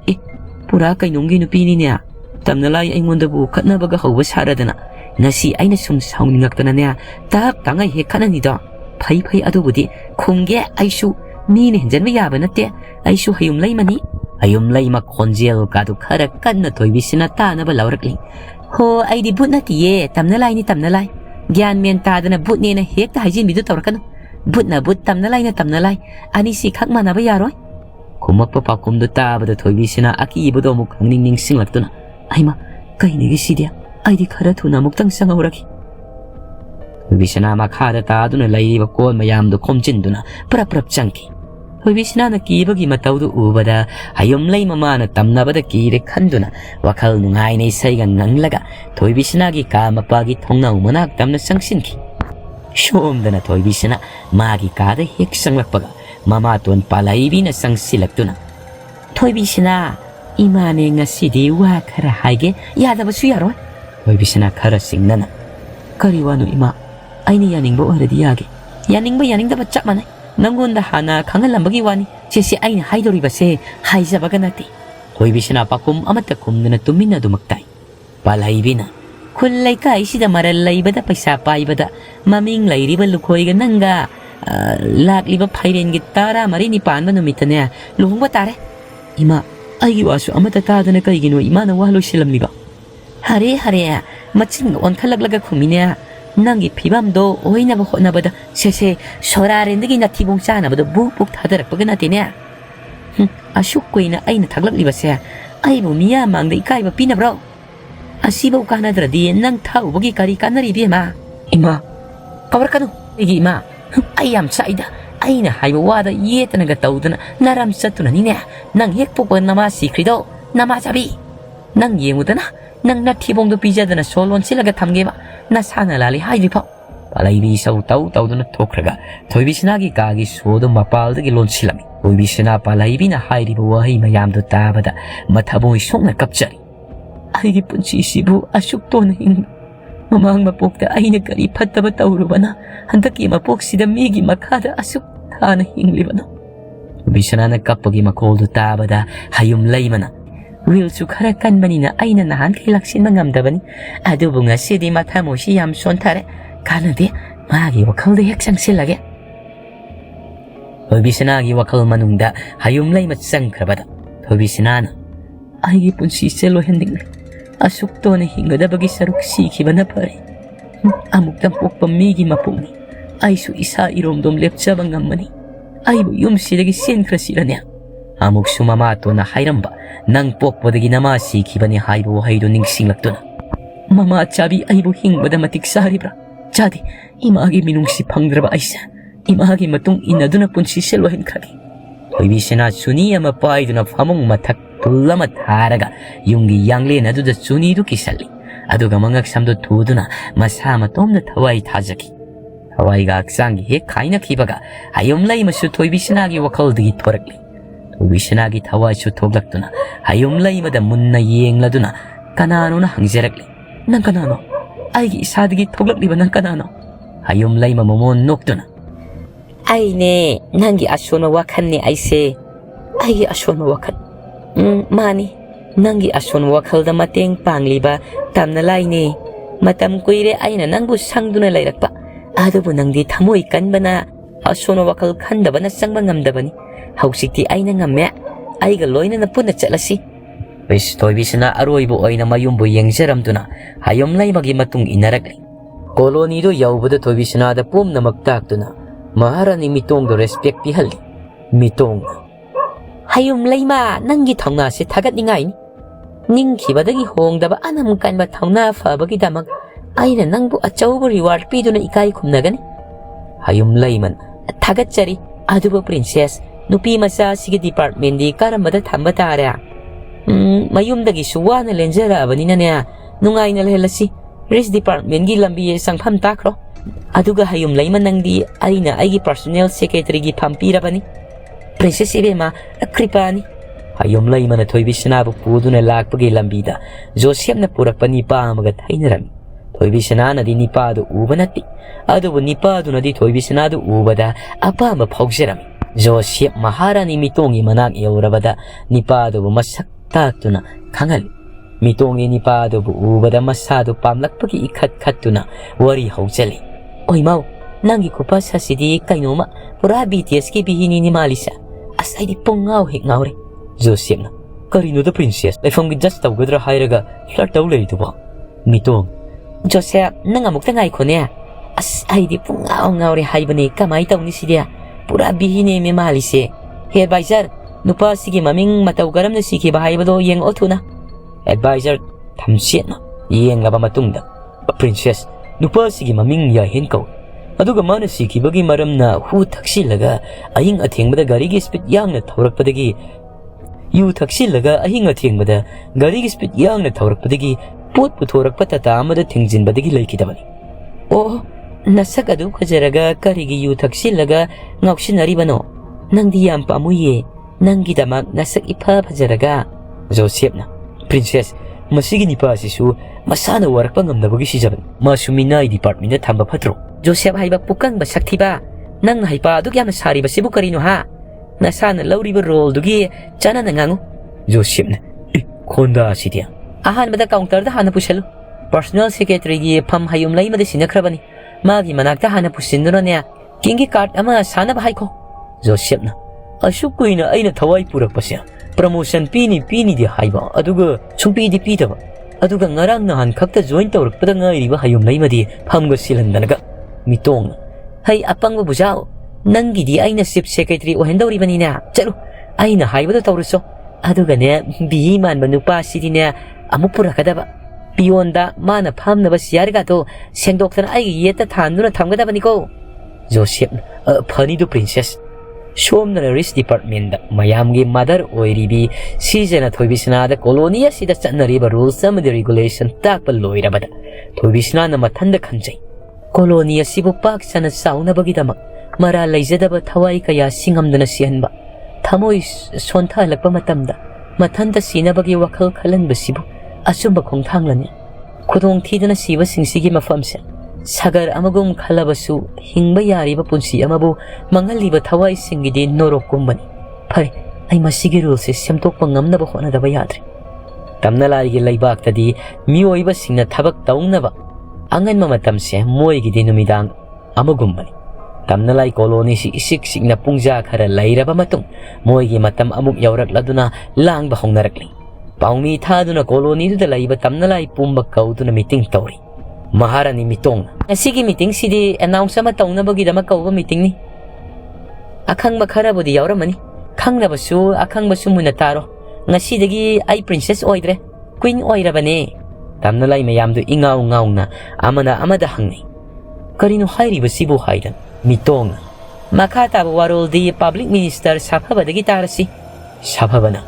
ꯄꯨꯔꯥ ꯀꯩꯅꯣꯝꯒꯤ ꯅꯨꯄꯤꯅꯤꯅꯦ ꯇꯝꯅꯂꯥꯏ ꯑꯩꯉꯣꯟꯗꯕꯨ ꯈꯠꯅꯕꯒ ꯍꯧꯕ ꯁꯥꯔꯗꯅ ꯉꯁꯤ ꯑꯩꯅ ꯁꯨꯝ ꯁꯥꯎꯅꯤꯡꯉꯛꯇꯅꯅꯦ ꯇꯞ ꯇꯥꯡꯉꯩ ꯍꯦꯛ ꯈꯠꯅꯅꯤꯗꯣ ꯐꯩ ꯑꯗꯨꯕꯨꯗꯤ ꯈꯨꯝꯒꯦ ꯑꯩꯁꯨ ꯃꯤꯅ ꯍꯦꯟꯖꯟꯕ ꯌꯥꯕ ꯅꯠꯇꯦ ꯑꯩꯁꯨ ꯍꯌꯨꯝ ꯂꯩꯃꯅꯤ ꯍꯌꯨꯝ ꯂꯩꯃ ꯈꯣꯟꯖꯦꯜ ꯀꯥꯗꯨ ꯈꯔ ꯀꯟꯅ ꯊꯣꯏꯕꯤꯁꯤꯅ ꯇꯥꯅꯕ ꯂꯥꯎꯔꯛꯂꯤ ꯍꯣ ꯑꯩꯗꯤ ꯕꯨꯠ ꯅꯠꯇꯤꯌꯦ ꯇꯝꯅꯂꯥꯏꯅꯤ ꯇꯝꯅꯂꯥꯏ ꯒ꯭ꯌꯥꯟ ꯃꯦꯟ ꯇꯥꯗꯅ ꯕꯨꯠꯅꯦꯅ ꯍꯦꯛꯇ ꯍꯥꯏꯖꯤꯟꯕꯤꯗꯨ ꯇꯧꯔꯛꯀꯅꯨ ꯕꯨꯠꯅ ꯕꯨꯠ ꯇꯝꯅꯂꯥꯏꯅ ꯇꯝꯅꯂꯥꯏ ꯑꯅꯤꯁꯤ ꯈꯛ ꯃꯥꯟꯅꯕ ꯌꯥꯔꯣꯏ ꯈꯨꯝꯃꯛꯄ ꯄꯥꯎꯈꯨꯝꯗꯨ ꯇꯥꯕꯗ ꯊꯣꯏꯕꯤꯁꯤꯅ ꯑꯀꯤꯕꯗꯣ ꯑꯃꯨꯛ ꯈꯪꯅꯤꯡ ꯅꯤꯡꯁꯤꯡꯂꯛꯇꯨꯅ ꯑꯩꯃ ꯀꯩꯅꯤꯒꯤ ꯁꯤꯗꯤ ꯑꯩꯗꯤ ꯈꯔ ꯊꯨꯅ ꯑꯃꯨꯛꯇꯪ ꯆꯪꯍꯧꯔꯒꯦ ꯊꯣꯏꯕꯤꯁꯅꯥ ꯃꯈꯥꯗ ꯇꯥꯗꯨꯅ ꯂꯩꯔꯤꯕ ꯀꯣꯜ ꯃꯌꯥꯝꯗꯨ ꯈꯣꯝꯖꯤꯟꯗꯨꯅ ꯄ꯭ꯔꯞ ꯆꯪꯈꯤ ꯊꯣꯏꯕꯤꯁꯅꯥꯅ ꯀꯤꯕꯒꯤ ꯃꯇꯧꯗꯨ ꯎꯕꯗ ꯍꯌꯨꯝ ꯂꯩꯃ ꯃꯥꯅ ꯇꯝꯅꯕꯗ ꯀꯤꯔꯦ ꯈꯟꯗꯨꯅ ꯋꯥꯈꯜ ꯅꯨꯡꯉꯥꯏꯅ ꯏꯁꯩꯒ ꯉꯪꯂꯒ ꯊꯣꯏꯕꯤꯁꯅꯥꯒꯤ ꯀꯥ ꯃꯄꯥꯒꯤ ꯊꯣꯡꯅꯥꯎ ꯃꯅꯥꯛ ꯇꯝꯅ ꯆꯪꯁꯤꯟꯈꯤ ꯁꯣꯝꯗꯅ ꯊꯣꯏꯕꯤꯁꯅꯥ ꯃꯥꯒꯤ ꯀꯥꯗ ꯍꯦꯛ ꯆꯪꯂꯛꯄꯒ ꯃꯃꯥꯇꯣꯟ ꯄꯥꯜꯂꯩꯕꯤꯅ ꯆꯪꯁꯤꯜꯂꯛꯇꯨꯅ ꯊꯣꯏꯕꯤꯁꯅꯥ ꯏꯃꯥꯅꯦ ꯉꯁꯤꯗꯤ ꯋꯥ ꯈꯔ ꯍꯥꯏꯒꯦ ꯌꯥꯗꯕꯁꯨ ꯌꯥꯔꯣꯏ ꯊꯣꯏꯕꯤꯁꯅꯥ ꯈꯔ ꯆꯤꯡꯅꯅ ꯀꯔꯤ ꯋꯥꯅꯣ ꯏꯃꯥ ꯑꯩꯅ ꯌꯥꯅꯤꯡꯕ ꯑꯣꯏꯔꯗꯤ ꯌꯥꯒꯦ ꯌꯥꯅꯤꯡꯕ ꯌꯥꯅꯤꯡꯗꯕ ꯆꯞ ꯃꯥꯟꯅꯩ ꯅꯪꯉꯣꯟꯗ ꯍꯥꯟꯅ ꯈꯪꯍꯜꯂꯝꯕꯒꯤ ꯋꯥꯅꯤ ꯁꯤꯁꯦ ꯑꯩꯅ ꯍꯥꯏꯗꯧꯔꯤꯕꯁꯦ ꯍꯥꯏꯖꯕꯒ ꯅꯠꯇꯦ ꯊꯣꯏꯕꯤꯁꯅꯥ ꯄꯥꯈꯨꯝ ꯑꯃꯠꯇ ꯈꯨꯝꯗꯅ ꯇꯨꯃꯤꯟꯅ ꯑꯗꯨꯃꯛ ꯇꯥꯏ ꯄꯥꯜꯍꯩꯕꯤꯅ ꯈꯨꯜ ꯂꯩꯀꯥꯏꯁꯤꯗ ꯃꯔꯜ ꯂꯩꯕꯗ ꯄꯩꯁꯥ ꯄꯥꯏꯕꯗ ꯃꯃꯤꯡ ꯂꯩꯔꯤꯕ ꯂꯨꯈꯣꯏꯒ ꯅꯪꯒ ꯂꯥꯛꯂꯤꯕ ꯐꯩꯔꯦꯟꯒꯤ 14 ꯄꯥꯟꯕ ꯅꯨꯃꯤꯠꯇꯅꯦ ꯂꯨꯍꯣꯡꯕ ꯇꯥꯔꯦ ꯏꯃꯥ ꯑꯩꯒꯤ ꯋꯥꯁꯨ ꯑꯃꯠꯇ ꯇꯥꯗꯅ ꯀꯩꯒꯤꯅꯣ ꯏꯃꯥꯅ ꯋꯥ ꯂꯣꯏꯁꯤꯜꯂꯝꯂꯤꯕ ꯍꯔꯦ ꯃꯆꯤꯟ ꯑꯣꯟꯈꯠꯂꯛꯂꯒ ꯈꯨꯝꯃꯤꯅꯦ ꯅꯪꯒꯤ ꯐꯤꯕꯝꯗꯣ ꯑꯣꯏꯅꯕ ꯍꯣꯠꯅꯕꯗ ꯁꯦꯁꯦ ꯁꯣꯔꯥꯔꯦꯟꯗꯒꯤ ꯅꯊꯤꯕꯣꯡ ꯆꯥꯅꯕꯗ ꯕꯨꯛ ꯊꯥꯗꯔꯛꯄꯒ ꯅꯠꯇꯦꯅꯦ ꯑꯁꯨꯛ ꯀꯨꯏꯅ ꯑꯩꯅ ꯊꯛꯂꯛꯂꯤꯕꯁꯦ ꯑꯩꯕꯨ ꯃꯤꯌꯥꯝꯃꯥꯡꯗ ꯏꯀꯥꯏꯕ ꯄꯤꯅꯕ꯭ꯔꯣ ꯑꯁꯤꯕꯧ ꯀꯥꯟꯅꯗ꯭ꯔꯗꯤ ꯅꯪ ꯊꯛꯎꯕꯒꯤ ꯀꯔꯤ ꯀꯥꯟꯅꯔꯤꯕꯦꯝꯃ ꯏꯃꯥ ꯀꯧꯔꯛꯀꯅꯨ ꯑꯩꯒꯤ ꯏꯃꯥ ꯑꯩ ꯌꯥꯝ ꯆꯥꯛꯏꯗ ꯑꯩꯅ ꯍꯥꯏꯕ ꯋꯥꯗ ꯌꯦꯠꯇꯅꯒ ꯇꯧꯗꯅ ꯅꯔꯝ ꯆꯠꯇꯨꯅꯅꯤꯅꯦ ꯅꯪ ꯍꯦꯛ ꯄꯣꯛꯄ ꯅꯃꯥ ꯁꯤꯈ꯭ꯔꯤꯗꯣ ꯅꯃꯥ ꯆꯥꯕꯤ ꯅꯪ ꯌꯦꯡꯉꯨꯗꯅ ꯅꯪ ꯅꯊꯤꯕꯣꯡꯗꯣ ꯄꯤꯖꯗꯅ ꯁꯣ ꯂꯣꯟꯁꯤꯜꯂꯒ ꯊꯝꯒꯦꯕ ꯅꯁꯥꯅ ꯂꯥꯜꯂꯤ ꯍꯥꯏꯗ꯭ꯔꯤꯐꯥꯎ ꯄꯥꯜꯍꯩꯕꯤ ꯏꯁꯧ ꯇꯧꯗꯨꯅ ꯊꯣꯛꯈ꯭ꯔꯒ ꯊꯣꯏꯕꯤꯁꯅꯥꯒꯤ ꯀꯥꯒꯤ ꯁꯣꯗꯨ ꯃꯄꯥꯜꯗꯒꯤ ꯂꯣꯟꯁꯤꯜꯂꯝꯃꯤ ꯊꯣꯏꯕꯤꯁꯅꯥ ꯄꯥꯜꯍꯩꯕꯤꯅ ꯍꯥꯏꯔꯤꯕ ꯋꯥꯍꯩ ꯃꯌꯥꯝꯗꯨ ꯇꯥꯕꯗ ꯃꯊꯃꯣꯏ ꯁꯣꯛꯅ ꯀꯞꯆꯔꯤ ꯑꯩꯒꯤ ꯄꯨꯟꯁꯤꯁꯤꯕꯨ ꯑꯁꯨꯛ ꯇꯣꯟꯅ ꯍꯤꯡꯕ ꯃꯃꯥꯡ ꯃꯄꯣꯛꯇ ꯑꯩꯅ ꯀꯔꯤ ꯐꯠꯇꯕ ꯇꯧꯔꯨꯕꯅ ꯍꯟꯗꯛꯀꯤ ꯃꯄꯣꯛꯁꯤꯗ ꯃꯤꯒꯤ ꯃꯈꯥꯗ ꯑꯁꯨꯛ ꯊꯥꯅ ꯍꯤꯡꯂꯤꯕꯅꯣ ꯊꯣꯏꯕꯤꯁꯅꯥꯅ ꯀꯞꯄꯒꯤ ꯃꯈꯣꯜꯗꯨ ꯇꯥꯕꯗ ꯍꯌꯨꯝ ꯂꯩꯃꯅ ꯋꯤꯜꯁꯨ ꯈꯔ ꯀꯟꯕꯅꯤꯅ ꯑꯩꯅ ꯅꯍꯥꯟꯈꯩ ꯂꯥꯛꯁꯤꯟꯕ ꯉꯝꯗꯕꯅꯤ ꯑꯗꯨꯕꯨ ꯉꯁꯤꯗꯤ ꯃꯊꯃꯣꯏꯁꯤ ꯌꯥꯝ ꯁꯣꯟꯊꯔꯦ ꯀꯥꯟꯅꯗꯦ ꯃꯥꯒꯤ ꯋꯥꯈꯜꯗ ꯍꯦꯛ ꯆꯪꯁꯤꯜꯂꯒꯦ ꯊꯣꯏꯕꯤꯁꯅꯥꯒꯤ ꯋꯥꯈꯜ ꯃꯅꯨꯡꯗ ꯍꯌꯨꯝ ꯂꯩꯃ ꯆꯪꯈ꯭ꯔꯕꯗ ꯊꯣꯏꯕꯤꯁꯅꯥꯅ ꯑꯩꯒꯤ ꯄꯨꯟꯁꯤꯁꯦ ꯂꯣꯏꯍꯟꯅꯤꯡꯂꯦ ꯑꯁꯨꯛ ꯇꯣꯟꯅ ꯍꯤꯡꯒꯗꯕꯒꯤ ꯁꯔꯨꯛ ꯁꯤꯈꯤꯕꯅ ꯐꯔꯦ ꯑꯃꯨꯛꯇꯪ ꯄꯣꯛꯄ ꯃꯤꯒꯤ ꯃꯄꯣꯛꯅꯤ ꯑꯩꯁꯨ ꯏꯁꯥ ꯏꯔꯣꯝꯗꯣꯝ ꯂꯦꯞꯆꯕ ꯉꯝꯃꯅꯤ ꯑꯩꯕꯨ ꯌꯨꯝꯁꯤꯗꯒꯤ ꯆꯦꯟꯈ꯭ꯔꯁꯤꯔꯅꯦ ꯑꯃꯨꯛꯁꯨ ꯃꯃꯥꯇꯣꯟꯅ ꯍꯥꯏꯔꯝꯕ ꯅꯪ ꯄꯣꯛꯄꯗꯒꯤ ꯅꯃꯥ ꯁꯤꯈꯤꯕꯅꯤ ꯍꯥꯏꯕ ꯋꯥꯍꯩꯗꯨ ꯅꯤꯡꯁꯤꯡꯂꯛꯇꯨꯅ ꯃꯃꯥ ꯆꯥꯕꯤ ꯑꯩꯕꯨ ꯍꯤꯡꯕꯗ ꯃꯇꯤꯛ ꯆꯥꯔꯤꯕ꯭ꯔꯥ ꯆꯥꯗꯦ ꯏꯃꯥꯒꯤ ꯃꯤꯅꯨꯡꯁꯤ ꯐꯪꯗ꯭ꯔꯕ ꯑꯩꯁꯦ ꯏꯃꯥꯒꯤ ꯃꯇꯨꯡ ꯏꯟꯅꯗꯨꯅ ꯄꯨꯟꯁꯤꯁꯦ ꯂꯣꯏꯍꯟꯈ꯭ꯔꯒꯦ ꯊꯣꯏꯕꯤꯁꯅꯥ ꯆꯨꯅꯤ ꯑꯃ ꯄꯥꯏꯗꯨꯅ ꯐꯃꯨꯡ ꯃꯊꯛ ꯇꯨꯜ ꯑꯃ ꯊꯥꯔꯒ ꯌꯨꯝꯒꯤ ꯌꯥꯡꯂꯦꯟ ꯑꯗꯨꯗ ꯆꯨꯅꯤꯗꯨ ꯀꯤꯁꯜꯂꯤ ꯑꯗꯨꯒ ꯃꯉꯛꯁꯝꯗꯨ ꯊꯨꯗꯨꯅ ꯃꯁꯥ ꯃꯇꯣꯝꯗ ꯊꯋꯥꯏ ꯊꯥꯖꯈꯤ ꯊꯋꯥꯏꯒ ꯍꯛꯆꯥꯡꯒꯤ ꯍꯦꯛ ꯈꯥꯏꯅꯈꯤꯕꯒ ꯍꯌꯨꯝ ꯂꯩꯃꯁꯨ ꯊꯣꯏꯕꯤꯁꯅꯥꯒꯤ ꯋꯥꯈꯜꯗꯒꯤ ꯊꯣꯔꯛꯂꯤ ꯊꯣꯏꯕꯤꯁꯅꯥꯒꯤ ꯊꯋꯥꯏꯁꯨ ꯊꯣꯛꯂꯛꯇꯨꯅ ꯍꯌꯨꯝ ꯂꯩꯃꯗ ꯃꯨꯟꯅ ꯌꯦꯡꯂꯗꯨꯅ ꯀꯅꯥꯅꯣꯅ ꯍꯪꯖꯔꯛꯂꯤ ꯅꯪ ꯀꯅꯥꯅꯣ ꯑꯩꯒꯤ ꯏꯁꯥꯗꯒꯤ ꯊꯣꯛꯂꯛꯂꯤꯕ ꯅꯪ ꯀꯅꯥꯅꯣ ꯍꯌꯨꯝ ꯂꯩꯃ ꯃꯃꯣꯟ ꯅꯣꯛꯇꯨꯅ Aine nangi asona wakanne aise. Ai asona wakan. Mani. Nangi asona wakalda mateng pangliba tamnalai ne. Matam kuire aina nangbu sangduna lairakpa. Adubu nangdi thamoi kanbana asona wakal khandabana sangba ngamdabani. Hausikti aina ngamme. Aiga loina na punna chatlasi. Toibisina aroibu oina mayumbu yengjaramduna hayomlai magi matung inarakli. Colony do yaubada toibisina da pum namak taktuna maharani mitong do respect pihalli. Mitong hayomlai ma nangi thongna se thagat ningai ni. Ningkhibadagi hongdaba anam kanba thongna fabagi damak aina nangbu achaubu reward piduna ikai khumnagani. Hayomlai man thagat chari aduba princess nupi masa sige department di karamada thamba tare. Mayumdagi suwana lenjara abanina ne nungai na lehelasi risk department gi lambi sangpham takro aduga hayum laima nangdi aina aigi personnel secretary gi phampira bani princess ibema kripani hayum laima na thoibisna bu puduna lakpagi lambi da joseph na purakpani pa amaga thainarami thoibisna na di nipa du ubanati adubu nipa du na di thoibisna du ubada apa ma phogjerami joseph maharani mitongi manak yaurabada nipa du masak taktuna kangal mitongi nipado bu ubada masado pamlakpagi ikhat khatuna wari haujali oi mau nangi kupasa sidi kainoma pura BTS ki bihini ni malisa asaidi pongau hek ngaure joseph na karino the princess lefam gi just tawgadra hairaga flirt taw leitu ba mitong joseph nanga mukta ngai khone asaidi pongau ngaure haibani kamai tawni sidia pura bihini me malise he baijar nupa sige maming mataw garam na sige bahay ba do yeng otuna advisor thamsiat na yeng laba matungda princess nupa sige maming ya hen ko aduga mana sige bagi maram na hu thaksilaga ahing athengbada gari gi speed yang na thaurakpadagi yu thaksilaga ahing athengbada gari gi speed yang na thaurakpadagi pot puthorakpata ta amada thingjinbadagi leikidabani oh nasak adu khajaraga kari gi yu thaksilaga ngausinari bano nangdi yam pamuye nangi damak nasak ipa phajaraga joseph na princess masigi nipa sisu masana warakpa ngamnabagi sijaban masuminai department na thamba phatro joseph haiba pukang ba saktiba nang haipa duk yam sari ba sibu karino ha nasana lauriba role dugi chana nangangu joseph na khonda sidia ahan bada counter da hana pushalo personal secretary gi pham hayum lai made sinakrabani magi manakta hana pusinduna ne kingi card ama sana ba haiko joseph na ashukuina aina thawai purakpasya promotion pini di haiba aduga chungpi di pitaba aduga ngarang nahan khakta join tawrakpada ngairiba hayum laimadi phamga silandanaga mitong hai apangba bujao nangi di aina chief secretary ohendawri banina chalu aina haibada tawruso aduga ne bi man manupa sidine amupura kadaba bionda mana phamnaba siarga to sengdoktana ai yeta thanduna thamgada baniko joseph phani do princess Shom na risk department da mayam gi mother oiribi season thoibisna da colonial sida chanariba rules and regulation takpa loirabada thoibisna na mathanda khanjai colonial sibu pak sana sauna bagidamak mara laijadaba thawai kaya singamdana sihanba thamoi sontha lakpa matamda mathanda sinabagi wakhal khalanba sibu asumba khongthanglani khudong thidana siba singsigi mafamse sagar amagum khalabasu hingba yariba punsi amabu mangalliba thawai singidi norokumbani phare ai masigi rules semtokpa ngamnaba honadaba yadre tamnalai gi laibak tadi miyoiba singna thabak taungnaba angan mamatamse moi gi dinumidang amagumbani tamnalai colony si isik signa pungja khara lairaba matung moi gi matam amuk yaurak laduna langba hongnarakli paumi thaduna colony du laiba tamnalai pumba kauduna meeting tawri Maharani mitong asigi meeting sidi announce ama taungnabagi dama kauba meeting ni akhangba kharabudi yauramani khangnabasu akhangbasu munataro ngasidagi ai princess oidre queen oirabane tamnalai mayamdu ingau ngauna amana amada hangnai karino hairiba sibu haidan mitong makata warol di public minister saphabadagi tarasi saphabana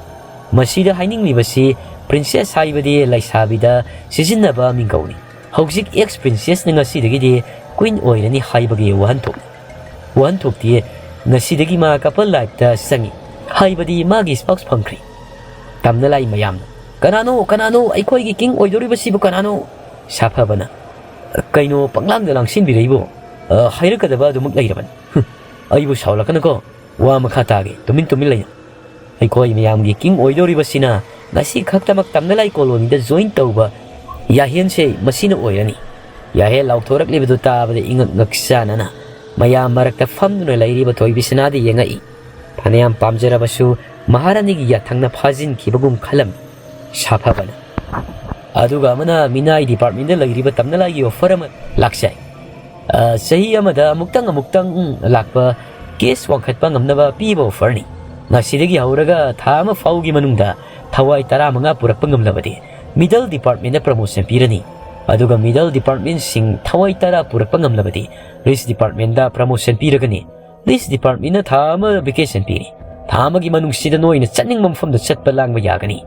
masida hainingmibasi princess haibadi laisabida sijinnaba mingauni Hogsik ex princess na ngasidagi queen oirani haibagi wantok ti ngasidagi ma couple life ta sangi haibadi magi spokes pangkri tamnalai mayam kanano aikoi gi king oidoriba sibu kanano saphabana kaino panglang da langsin biraibo hairkadaba dumuk lairaban ꯑꯩꯕꯨ ꯁꯥꯎꯂꯛꯀꯅꯨꯀꯣ ꯋꯥ ꯃꯈꯥ ꯇꯥꯒꯦ ꯇꯨꯃꯤꯟ ꯂꯩꯌꯨ ꯑꯩꯈꯣꯏ ꯃꯌꯥꯝꯒꯤ king ꯑꯣꯏꯗꯧꯔꯤꯕꯁꯤꯅ ꯉꯁꯤ ꯈꯛꯇꯃꯛ ꯇꯝꯅꯂꯥꯏ ꯀꯣꯂꯣꯅꯤꯗ ꯖꯣꯏꯟ ꯇꯧꯕ ꯌꯥꯍꯦꯟꯁꯦ ꯃꯁꯤꯅ ꯑꯣꯏꯔꯅꯤ ꯌꯥꯍꯦꯟ ꯂꯥꯎꯊꯣꯔꯛꯂꯤꯕꯗꯨ ꯇꯥꯕꯗ ꯏꯉꯛ ꯉꯛꯆꯥꯅꯅ ꯃꯌꯥꯝ ꯃꯔꯛꯇ ꯐꯝꯗꯨꯅ ꯂꯩꯔꯤꯕ ꯊꯣꯏꯕꯤꯁꯅꯥꯗ ꯌꯦꯡꯉꯛꯏ ꯐꯅꯌꯥꯝ ꯄꯥꯝꯖꯔꯕꯁꯨ ꯃꯍꯥꯔꯥꯅꯤꯒꯤ ꯌꯥꯊꯪꯅ ꯐꯥꯖꯤꯟꯈꯤꯕꯒꯨꯝ ꯈꯜꯂꯝꯃꯤ ꯁꯥꯐꯕꯅ ꯑꯗꯨꯒ ꯑꯃꯅ ꯃꯤꯅꯥꯏ ꯗꯤꯄꯥꯔꯠꯃꯦꯟꯗ ꯂꯩꯔꯤꯕ ꯇꯝꯅꯂꯥꯏꯒꯤ ꯑꯣꯐꯔ ꯑꯃ ꯂꯥꯛꯆꯩ ꯆꯍꯤ ꯑꯃꯗ ꯑꯃꯨꯛꯇꯪ ꯂꯥꯛꯄ ꯀꯦꯁ ꯋꯥꯡꯈꯠꯄ ꯉꯝꯅꯕ ꯄꯤꯕ ꯑꯣꯐꯔꯅꯤ ꯉꯁꯤꯗꯒꯤ ꯍꯧꯔꯒ ꯊꯥ ꯑꯃ ꯐꯥꯎꯒꯤ ꯃꯅꯨꯡꯗ ꯊꯋꯥꯏ 15 ꯄꯨꯔꯛꯄ ꯉꯝꯂꯕꯗꯤ ꯃꯤꯗꯜ ꯗꯤꯄꯥꯔꯠꯃꯦꯟꯗ ꯄ꯭ꯔꯃꯣꯁꯟ ꯄꯤꯔꯅꯤ ꯑꯗꯨꯒ ꯃꯤꯗꯜ ꯗꯤꯄꯥꯔꯠꯃꯦꯟꯁꯤꯡ ꯊꯋꯥꯏ 10 ꯄꯨꯔꯛꯄ ꯉꯝꯂꯕꯗꯤ ꯔꯤꯁ ꯗꯤꯄꯥꯔꯠꯃꯦꯟꯗ ꯄ꯭ꯔꯃꯣꯁꯟ ꯄꯤꯔꯒꯅꯤ ꯔꯤꯁ ꯗꯤꯄꯥꯔꯠꯃꯦꯟꯅ ꯊꯥ ꯑꯃ ꯚꯦꯀꯦꯁꯟ ꯄꯤꯔꯤ ꯊꯥ ꯑꯃꯒꯤ ꯃꯅꯨꯡꯁꯤꯗ ꯅꯣꯏꯅ ꯆꯠꯅꯤꯡꯕ ꯃꯐꯝꯗ ꯆꯠꯄ ꯂꯥꯡꯕ ꯌꯥꯒꯅꯤ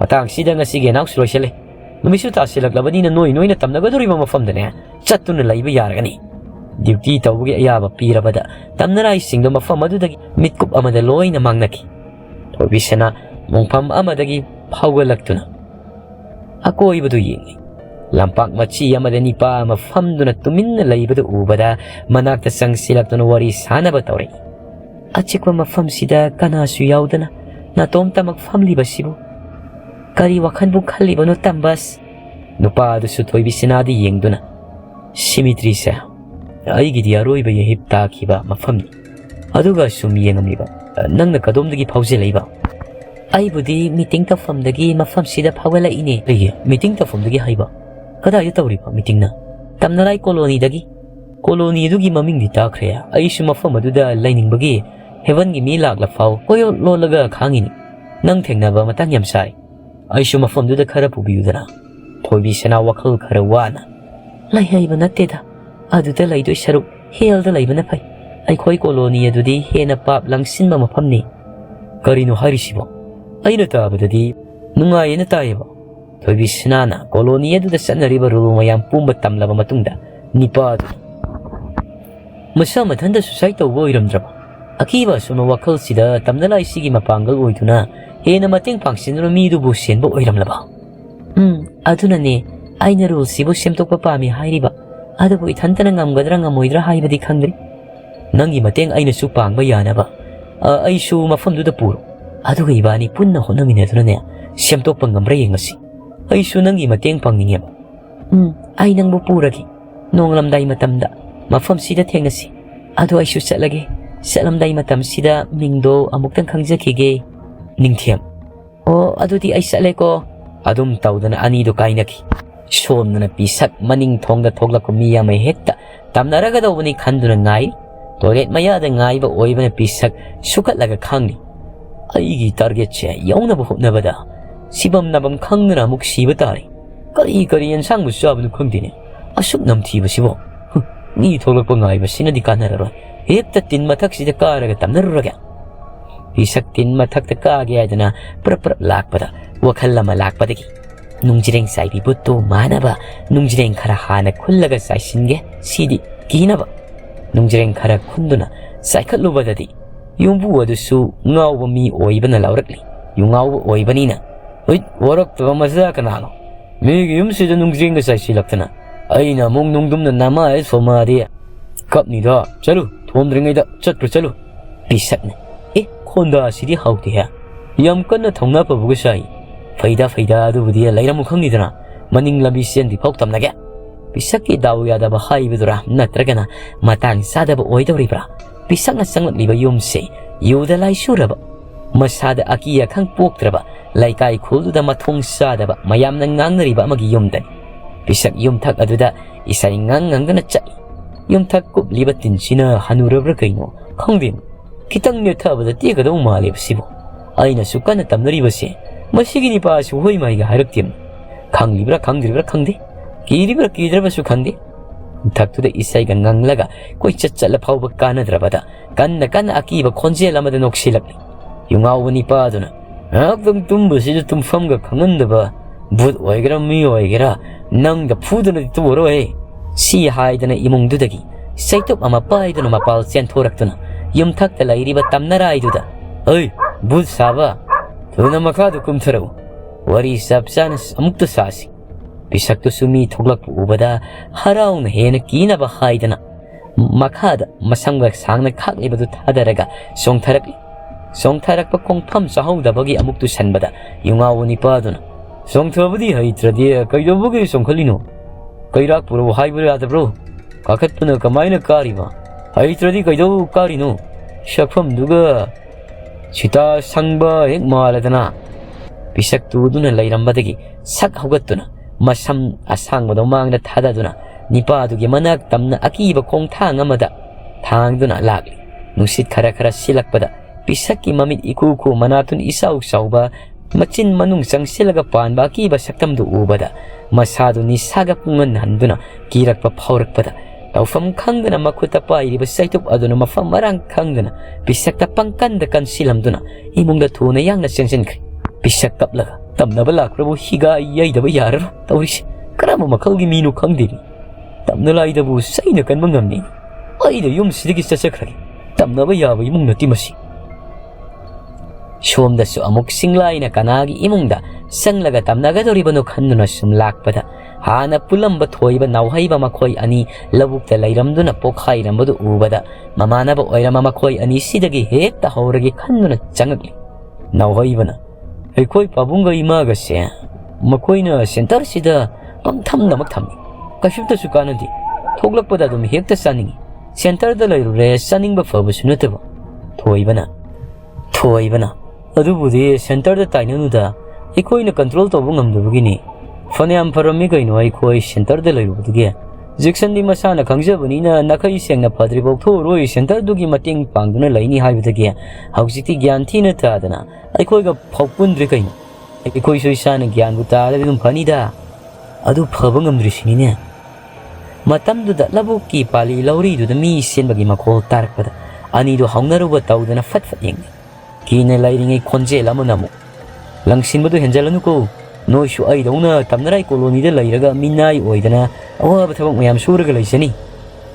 ꯃꯇꯥꯡꯁꯤꯗ ꯉꯁꯤꯒꯤ ꯑꯦꯅꯥꯎꯟꯁ ꯂꯣꯏꯁꯤꯜꯂꯦ ꯅꯨꯃꯤꯠꯁꯨ ꯇꯥꯁꯤꯜꯂꯛꯂꯕꯅꯤꯅ ꯅꯣꯏꯅ ꯇꯝꯅꯒꯗꯧꯔꯤꯕ ꯃꯐꯝꯗꯅꯦ ꯆꯠꯇꯨꯅ ꯂꯩꯕ ꯌꯥꯔꯒꯅꯤ ꯗ꯭ꯌꯨꯇꯤ ꯇꯧꯕꯒꯤ ꯑꯌꯥꯕ ꯄꯤꯔꯕꯗ ꯇꯝꯅꯔꯥꯏꯁꯤꯡꯗꯣ ꯃꯐꯝ ꯑꯗꯨꯗꯒꯤ ꯃꯤꯠꯀꯨꯞ ꯑꯃꯗ ꯂꯣꯏꯅ ꯃꯥꯡꯅꯈꯤ ꯊꯣꯏꯕꯤꯁꯅꯥ ꯃꯣꯡꯐꯝ ꯑꯃꯗꯒꯤ ꯐꯥꯎꯒꯠꯂꯛꯇꯨꯅ ꯑꯀꯣꯏꯕꯗꯨ ꯌꯦꯡꯂꯤ ꯂꯝꯄꯥꯛ ꯃꯆꯤ ꯑꯃꯗ ꯅꯤꯄꯥ ꯑꯃ ꯐꯝꯗꯨꯅ ꯇꯨꯃꯤꯟꯅ ꯂꯩꯕꯗꯨ ꯎꯕꯗ ꯃꯅꯥꯛꯇ ꯆꯪꯁꯤꯜꯂꯛꯇꯨꯅ ꯋꯥꯔꯤ ꯁꯥꯅꯕ ꯇꯧꯔꯛꯏ ꯑꯆꯤꯛꯄ ꯃꯐꯝꯁꯤꯗ ꯀꯅꯥꯁꯨ ꯌꯥꯎꯗꯅ ꯅꯇꯣꯝꯇꯃꯛ ꯐꯝꯂꯤꯕꯁꯤꯕꯨ ꯀꯔꯤ ꯋꯥꯈꯟꯕꯨ ꯈꯜꯂꯤꯕꯅꯣ ꯇꯝꯕꯁ ꯅꯨꯄꯥ ꯑꯗꯨꯁꯨ ꯊꯣꯏꯕꯤꯁꯅꯥꯗ ꯌꯦꯡꯗꯨꯅ ꯁꯤꯃꯤꯇ꯭ꯔꯤꯁꯦ ꯑꯩꯒꯤꯗꯤ ꯑꯔꯣꯏꯕ ꯌꯦꯍꯤꯞ ꯇꯥꯈꯤꯕ ꯃꯐꯝꯅꯤ ꯑꯗꯨꯒ ꯁꯨꯝ ꯌꯦꯡꯉꯝꯃꯤꯕ ꯅꯪꯅ ꯀꯗꯣꯝꯗꯒꯤ ꯐꯥꯎꯖꯤꯜꯂꯛꯏꯕ ꯑꯩꯕꯨꯗꯤ ꯃꯤꯇꯤꯡ ꯇꯧꯐꯝꯗꯒꯤ ꯃꯐꯝꯁꯤꯗ ꯐꯥꯎꯒꯠꯂꯛꯏꯅꯦ ꯑꯩꯒꯤ ꯃꯤꯇꯤꯡ ꯇꯧꯐꯝꯗꯒꯤ ꯍꯥꯏꯕ ꯀꯗꯥꯏꯗ ꯇꯧꯔꯤꯕ ꯃꯤꯇꯤꯡꯅ ꯇꯝꯅꯂꯥꯏ ꯀꯣꯂꯣꯅꯤꯗꯒꯤ ꯀꯣꯂꯣꯅꯤ ꯑꯗꯨꯒꯤ ꯃꯃꯤꯡꯗꯤ ꯇꯥꯈ꯭ꯔꯦ ꯑꯩꯁꯨ ꯃꯐꯝ ꯑꯗꯨꯗ ꯂꯩꯅꯤꯡꯕꯒꯤ ꯍꯦꯚꯟꯒꯤ ꯃꯤ ꯂꯥꯛꯂꯐꯥꯎ ꯀꯣꯌꯣꯠ ꯂꯣꯜꯂꯒ ꯈꯥꯡꯉꯤꯅꯤ ꯅꯪ ꯊꯦꯡꯅꯕ ꯃꯇꯥꯡ ꯌꯥꯝ ꯆꯥꯏ ꯑꯩꯁꯨ ꯃꯐꯝꯗꯨꯗ ꯈꯔ ꯄꯨꯕꯤꯌꯨꯗꯅ ꯊꯣꯏꯕꯤꯁꯅꯥ ꯋꯥꯈꯜ ꯈꯔ ꯋꯥꯅ ꯂꯩꯍꯩꯕ ꯅꯠꯇꯦꯗ ꯑꯗꯨꯗ ꯂꯩꯗꯣꯏ ꯁꯔꯨꯛ ꯍꯦꯜꯗ ꯂꯩꯕꯅ ꯐꯩ ꯑꯩꯈꯣꯏ ꯀꯣꯂꯣꯅꯤ ꯑꯗꯨꯗꯤ ꯍꯦꯟꯅ ꯄꯥꯞ ꯂꯪꯁꯤꯟꯕ ꯃꯐꯝꯅꯤ ꯀꯔꯤꯅꯣ ꯍꯥꯏꯔꯤꯁꯤꯕꯣ ꯑꯩꯅ ꯇꯥꯕꯗꯗꯤ ꯅꯨꯡꯉꯥꯏꯌꯦꯅ ꯇꯥꯏꯌꯦꯕ ꯊꯣꯏꯕꯤꯁꯅꯥꯅ ꯀꯣꯂꯣꯅꯤ ꯑꯗꯨꯗ ꯆꯠꯅꯔꯤꯕ ꯔꯨꯜ ꯃꯌꯥꯝ ꯄꯨꯝꯕ ꯇꯝꯂꯕ ꯃꯇꯨꯡꯗ ꯅꯤꯄꯥꯗꯨ ꯃꯁꯥ ꯃꯊꯟꯇ ꯁꯨꯁꯥꯏꯠ ꯇꯧꯕ ꯑꯣꯏꯔꯝꯗ꯭ꯔꯕ ꯑꯀꯤꯕ ꯑꯁꯨꯝꯕ ꯋꯥꯈꯜꯁꯤꯗ ꯇꯝꯅꯂꯥꯏꯁꯤꯒꯤ ꯃꯄꯥꯡꯒꯜ ꯑꯣꯏꯗꯨꯅ ꯍꯦꯟꯅ ꯃꯇꯦꯡ ꯄꯥꯡꯁꯤꯟꯗꯨꯅ ꯃꯤꯗꯨꯕꯨ ꯁꯦꯟꯕ ꯑꯣꯏꯔꯝꯂꯕ ꯑꯗꯨꯅꯅꯦ ꯑꯩꯅ ꯔꯨꯜꯁꯤꯕꯨ ꯁꯦꯝꯗꯣꯛꯄ ꯄꯥꯝꯃꯤ ꯍꯥꯏꯔꯤꯕ ꯑꯗꯨꯕꯨ ꯏꯊꯟꯇꯅ ꯉꯝꯒꯗ꯭ꯔꯥ ꯉꯝꯃꯣꯏꯗ꯭ꯔꯥ ꯍꯥꯏꯕꯗꯤ ꯈꯪꯗ꯭ꯔꯤ ꯅꯪꯒꯤ ꯃꯇꯦꯡ ꯑꯩꯅꯁꯨ ꯄꯥꯡꯕ ꯌꯥꯅꯕ ꯑꯩꯁꯨ ꯃꯐꯝꯗꯨꯗ ꯄꯨꯔꯣ ꯑꯗꯨꯒ ꯏꯕꯥꯅꯤ ꯄꯨꯟꯅ ꯍꯣꯠꯅꯃꯤꯟꯅꯗꯨꯅꯅꯦ ꯁꯦꯝꯗꯣꯛꯄ ꯉꯝꯕ꯭ꯔꯥ ꯌꯦꯡꯉꯁꯤ ꯑꯩꯁꯨ ꯅꯪꯒꯤ ꯃꯇꯦꯡ ꯄꯥꯡꯅꯤꯡꯉꯦꯕ ꯑꯩ ꯅꯪꯕꯨ ꯄꯨꯔꯒꯦ ꯅꯣꯡꯉꯥꯜꯂꯝꯗꯥꯏ ꯃꯇꯝꯗ ꯃꯐꯝꯁꯤꯗ ꯊꯦꯡꯅꯁꯤ ꯑꯗꯨ ꯑꯩꯁꯨ ꯆꯠꯂꯒꯦ ꯆꯠꯂꯝꯗꯥꯏ ꯃꯇꯝꯁꯤꯗ ꯃꯤꯡꯗꯣ ꯑꯃꯨꯛꯇꯪ ꯈꯪꯖꯈꯤꯒꯦ ꯅꯤꯡꯊꯦꯝ ꯑꯣ ꯑꯗꯨꯗꯤ ꯑꯩ ꯆꯠꯂꯦꯀꯣ ꯑꯗꯨꯝ ꯇꯧꯗꯅ ꯑꯅꯤꯗꯨ ꯀꯥꯏꯅꯈꯤ ꯁꯣꯝꯗꯅ ꯄꯤꯁꯛ ꯃꯅꯤꯡ ꯊꯣꯡꯗ ꯊꯣꯛꯂꯛꯄ ꯃꯤ ꯑꯃ ꯍꯦꯛꯇ ꯇꯝꯅꯔꯒꯗꯧꯕꯅꯤ ꯈꯟꯗꯨꯅ ꯉꯥꯏ ꯇꯣꯏꯂꯦꯠ ꯃꯌꯥꯗ ꯉꯥꯏꯕ ꯑꯣꯏꯕꯅ ꯄꯤꯁꯛ ꯁꯨꯀꯠꯂꯒ ꯈꯪꯂꯤ ꯑꯩꯒꯤ ꯇꯥꯔꯒꯦꯠꯁꯦ ꯌꯧꯅꯕ ꯍꯣꯠꯅꯕꯗ ꯁꯤꯕꯝ ꯅꯥꯕꯝ ꯈꯪꯗꯅ ꯑꯃꯨꯛ ꯁꯤꯕ ꯇꯥꯔꯦ ꯀꯔꯤ ꯌꯦꯟꯁꯥꯡꯕꯨ ꯆꯥꯕꯅꯣ ꯈꯪꯗꯦꯅꯦ ꯑꯁꯨꯛ ꯅꯝꯊꯤꯕꯁꯤꯕꯣ ꯃꯤ ꯊꯣꯛꯂꯛꯄ ꯉꯥꯏꯕꯁꯤꯅꯗꯤ ꯀꯥꯟꯅꯔꯔꯣꯏ ꯍꯦꯛꯇ ꯇꯤꯟ ꯃꯊꯛꯁꯤꯗ ꯀꯥꯔꯒ ꯇꯝꯅꯔꯨꯔꯒꯦ ꯄꯤꯁꯛ ꯇꯤꯟ ꯃꯊꯛꯇ ꯀꯥꯒꯦ ꯍꯥꯏꯗꯅ ꯄ꯭ꯔꯞ ꯂꯥꯛꯄꯗ ꯋꯥꯈꯜ ꯑꯃ ꯂꯥꯛꯄꯗꯒꯤ ꯅꯨꯡꯖꯤꯔꯦꯡ ꯆꯥꯏꯕꯤ ꯕꯨꯠꯇꯨ ꯃꯥꯅꯕ ꯅꯨꯡꯖꯤꯔꯦꯡ ꯈꯔ ꯍꯥꯟꯅ ꯈꯨꯜꯂꯒ ꯆꯥꯏꯁꯤꯟꯒꯦ ꯁꯤꯗꯤ ꯀꯤꯅꯕ ꯅꯨꯡꯖꯤꯔꯦꯡ ꯈꯔ ꯈꯨꯟꯗꯨꯅ ꯆꯥꯏꯈꯠꯂꯨꯕꯗꯗꯤ ꯌꯨꯝꯕꯨ ꯑꯗꯨꯁꯨ ꯉꯥꯎꯕ ꯃꯤ ꯑꯣꯏꯕꯅ ꯂꯥꯎꯔꯛꯂꯤ ꯌꯨꯉꯥꯎꯕ ꯑꯣꯏꯕꯅꯤꯅ ꯋꯥꯔꯛꯇꯕ ꯃꯆꯥ ꯀꯅꯥꯅꯣ ꯃꯤꯒꯤ ꯌꯨꯝꯁꯤꯗ ꯅꯨꯡꯖꯤꯔꯦꯡꯒ ꯆꯥꯏꯁꯤꯜꯂꯛꯇꯅ ꯑꯩꯅ ꯑꯃꯨꯛ ꯅꯨꯡꯗꯨꯝꯅ ꯅꯃꯥꯏ ꯁꯣꯃꯥꯗꯤ ꯀꯞꯅꯤꯗ ꯆꯠꯂꯨ ꯊꯣꯝꯗ꯭ꯔꯤꯉꯩꯗ ꯆꯠꯄ ꯆꯠꯂꯨ ꯄꯤꯁꯛꯅ ꯈꯣꯟꯗꯥꯁꯤꯗꯤ ꯍꯥꯎꯇꯦꯍꯦ ꯌꯥꯝ ꯀꯟꯅ ꯊꯧꯅꯥ ꯐꯕꯒ ꯆꯥꯏ ꯐꯩꯗ ꯑꯗꯨꯕꯨꯗꯤ ꯂꯩꯔꯝꯃꯨ ꯈꯪꯅꯤꯗꯅ ꯃꯅꯤꯡ ꯂꯝꯕꯤ ꯆꯦꯟꯗꯤ ꯐꯥꯎ ꯇꯝꯅꯒꯦ ꯄꯤꯁꯛꯀꯤ ꯗꯥꯎ ꯌꯥꯗꯕ ꯍꯥꯏꯕꯗꯨꯔꯥ ꯅꯠꯇ꯭ꯔꯒꯅ ꯃꯇꯥꯡ ꯆꯥꯗꯕ ꯑꯣꯏꯗꯧꯔꯤꯕ꯭ꯔꯥ ꯄꯤꯁꯛꯅ ꯆꯪꯂꯛꯂꯤꯕ ꯌꯨꯝꯁꯦ ꯌꯨꯗ ꯂꯥꯏꯁꯨꯔꯕ ꯃꯁꯥꯗ ꯑꯀꯤ ꯑꯈꯪ ꯄꯣꯛꯇ꯭ꯔꯕ ꯂꯩꯀꯥꯏ ꯈꯨꯜꯗꯨꯗ ꯃꯊꯣꯡ ꯆꯥꯗꯕ ꯃꯌꯥꯝꯅ ꯉꯥꯡꯅꯔꯤꯕ ꯑꯃꯒꯤ ꯌꯨꯝꯗꯅꯤ ꯄꯤꯁꯛ ꯌꯨꯝꯊꯛ ꯑꯗꯨꯗ ꯏꯁꯩ ꯉꯪꯗꯨꯅ ꯆꯠꯂꯤ ꯌꯨꯝꯊꯛ ꯀꯨꯞꯂꯤꯕ ꯇꯤꯟꯁꯤꯅ ꯍꯅꯨꯔꯕ꯭ꯔꯥ ꯀꯩꯅꯣ ꯈꯪꯗꯦꯅꯦ ꯈꯤꯇꯪ ꯅꯦꯠꯊꯕꯗ ꯇꯦꯛꯀꯗꯧ ꯃꯥꯜꯂꯦꯕ ꯁꯤꯕꯨ ꯑꯩꯅꯁꯨ ꯀꯟꯅ ꯇꯝꯅꯔꯤꯕꯁꯦ ꯃꯁꯤꯒꯤ ꯅꯤꯄꯥꯁꯨ ꯍꯣꯏ ꯃꯥꯏꯒ ꯍꯥꯏꯔꯛꯇꯦꯅ ꯈꯪꯂꯤꯕ꯭ꯔꯥ ꯈꯪꯗ꯭ꯔꯤꯕ꯭ꯔꯥ ꯈꯪꯗꯦ ꯀꯤꯔꯤꯕ꯭ꯔꯥ ꯀꯤꯗ꯭ꯔꯕꯁꯨ ꯈꯪꯗꯦ ꯊꯛꯇꯨꯗ ꯏꯁꯩꯒ ꯉꯪꯂꯒ ꯀꯣꯏꯆꯠ ꯆꯠꯂ ꯐꯥꯎꯕ ꯀꯥꯟꯅꯗ꯭ꯔꯕꯗ ꯀꯟꯅ ꯑꯀꯤꯕ ꯈꯣꯟꯖꯦꯜ ꯑꯃꯗ ꯅꯣꯛꯁꯤꯜꯂꯛꯂꯤ ꯌꯨꯉꯥꯎꯕ ꯅꯤꯄꯥꯗꯨꯅ ꯉꯥꯏꯍꯥꯛꯇꯪ ꯇꯨꯝꯕꯁꯤꯗ ꯇꯨꯝꯐꯝꯒ ꯈꯪꯍꯟꯗꯕ ꯚꯨꯠ ꯑꯣꯏꯒꯦꯔꯥ ꯃꯤ ꯑꯣꯏꯒꯦꯔꯥ ꯅꯪꯗ ꯐꯨꯗꯅꯗꯤ ꯇꯨꯔꯣꯏ ꯁꯤ ꯍꯥꯏꯗꯅ ꯏꯃꯨꯡꯗꯨꯗꯒꯤ ꯆꯩꯇꯨꯞ ꯑꯃ ꯄꯥꯏꯗꯨꯅ ꯃꯄꯥꯜ ꯆꯦꯟꯊꯣꯔꯛꯇꯨꯅ ꯌꯨꯝꯊꯛꯇ ꯂꯩꯔꯤꯕ ꯇꯝꯅꯔꯥꯏꯗꯨꯗ ꯚꯨꯠ ꯁꯥꯕ ꯊꯨꯅ ꯃꯈꯥꯗ ꯀꯨꯝꯊꯔꯛꯎ ꯋꯥꯔꯤ ꯆꯞ ꯆꯥꯅ ꯑꯃꯨꯛꯇ ꯁꯥꯁꯤ ꯄꯤꯁꯛꯇꯨꯁꯨ ꯃꯤ ꯊꯣꯛꯂꯛꯄ ꯎꯕꯗ ꯍꯔꯥꯎꯅ ꯍꯦꯟꯅ ꯀꯤꯅꯕ ꯍꯥꯏꯗꯅ Makada masamga sangna khaklibadu thadaraga songtharakli songtharakpa kongpham chahawdabagi amuktu sanbada yungawo nipaduna songthabadi haitradi kaidobugi songkhalino kairak puro haibura yadabro kakhatpuna kamaina kariba haitradi kaido karino shakfam duga chita sangba hek maladana pisak tuduna lairambadagi sak haugattuna masam asangbado mangna thadaduna nipadugi manak tamna akiba kongthang amada thangduna lagli nusit khara khara silakpada pisakki mamit ikuku manatun isau sauba machin manung sangsilaga panba akiba saktamdu ubada masadu nisaga pungan handuna kirakpa phaurakpada tawfam khangdana makhuta pairiba saitup aduna mafam marang khangdana pisakta pangkanda kansilamduna imungda thuna yangna sensenkri pisak kaplaga tamnaba lakrabu higa yaidaba yararo tawrisi karama makhalgi minu khangdini tamnalaidabu saina kanba ngamni aida yumsidagi chachakhragi tamnaba yaba imung nati masi somdasu amuk singlaina kanagi imungda sanglaga tamnagadoribano khanduna sum lakpada hana pulamba thoiba nauhaiba makhoi ani labukta lairamduna pokhairambadu ubada mamanaba oirama makhoi ani sidagi hekta hauragi khanduna changakli nauhaibana aikoi pabunga imaga se makoina center sida pangthamnamak thamni kasumta su kanadi thoglakpada dum hekta saningi center da lairure saningba fabusu nataba thoibana adubudi center da tainanuda ikoina control tobu ngamdabugini fanyam parami kaino aikoi center da lairubudige jiksan di masana kangjabani na nakai sengna padribok thoroi center dugi mating pangduna laini haibudage haujiti gyan thina tadana aikoi ga phokpundri kaino aikoi soisana gyan buta dum phanida adu phabangamdri sinine matamduda labuki pali lauri du mi senbagi makol tarakpada ani do haungnaruba tawdana fatfat yengni kine lairingai khonjel amunamu langsinbadu henjalanu ko noishu ai dawna tamnarai koloni da lairaga minai oidana awaba thabak mayam suraga laisani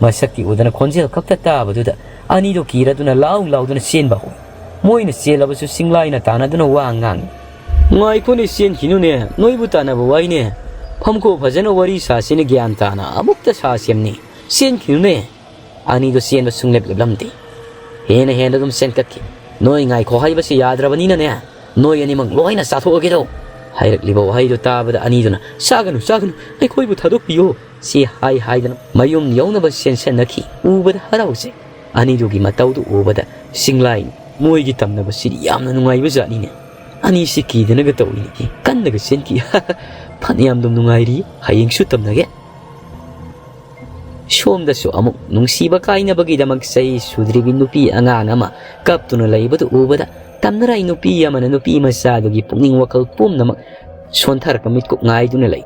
masakti udana khonjel khakta tabaduda ani do kiraduna lauduna senba ho moina selabasu singlaina tanaduna wangang ngai koni sen hinune noibu tanaba waine phamko phajana wari sasine gyan tana amukta sasyamni sen hinune ani do sen ba sunglep lamti hena dum sen kakki noi ngai kho haiba si yadrabani na ne noi ani mang loina sathoge do hairakliba wahaido tabada aniduna saganu aikhoibu thadokpiyo si haidana mayum yaunaba sensenaki ubada harause anidugi mataudu ubada singlai moigi tamnaba siri yamna nungaiba jatnine ani sikidana ga tawini kannaga senki phaniyam dum nungairi hayengsu tamnage somdasu amuk nungsiba kainabagi damak sai sudribi nupi angang ama kaptuna laibadu ubada tamnarai nupi amana nupi masadugi pungning wakal pumnamak sonthar kamit ko ngaiduna lay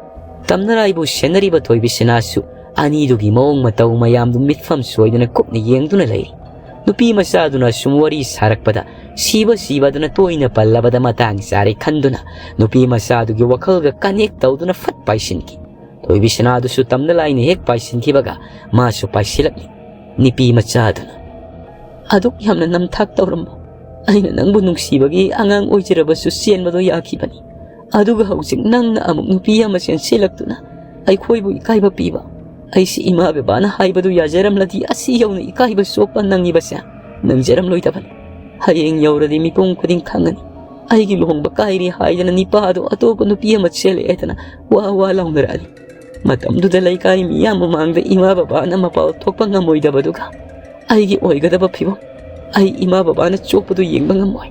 tamnarai bu senariba thoibi senasu anidugi mawng mataw mayam dum mitfam soiduna kupni yengduna lay nupi masaduna sumwari sarakpada siba duna toina pallabada matang sare khanduna nupi masadugi wakalga connect tawduna fat paisinki thoibi senadu su tamnalai ne hek paisinki baga masu paisilakni nipi masaduna aduk yamna namthak tawrambo aina nangbu nungsibagi angang oijirabasu sienbado yakibani aduga hausik nangna amuk nupi ama sensilaktuna aikhoibu ikaiba piba aisi ima bebana haibadu yajaramladi asi yauna ikaiba sopa nangibasa nangjaram loitabani hayeng yauradi mipung khuding khangani aigi lohongba kairi haidana nipado atopa nupi ama sele etana wa launarani matamduda laikai miyam mangda ima babana mapau thokpa ngamoidabaduga aigi oigadaba pibo ai ima babana chokpadu yengba ngamoi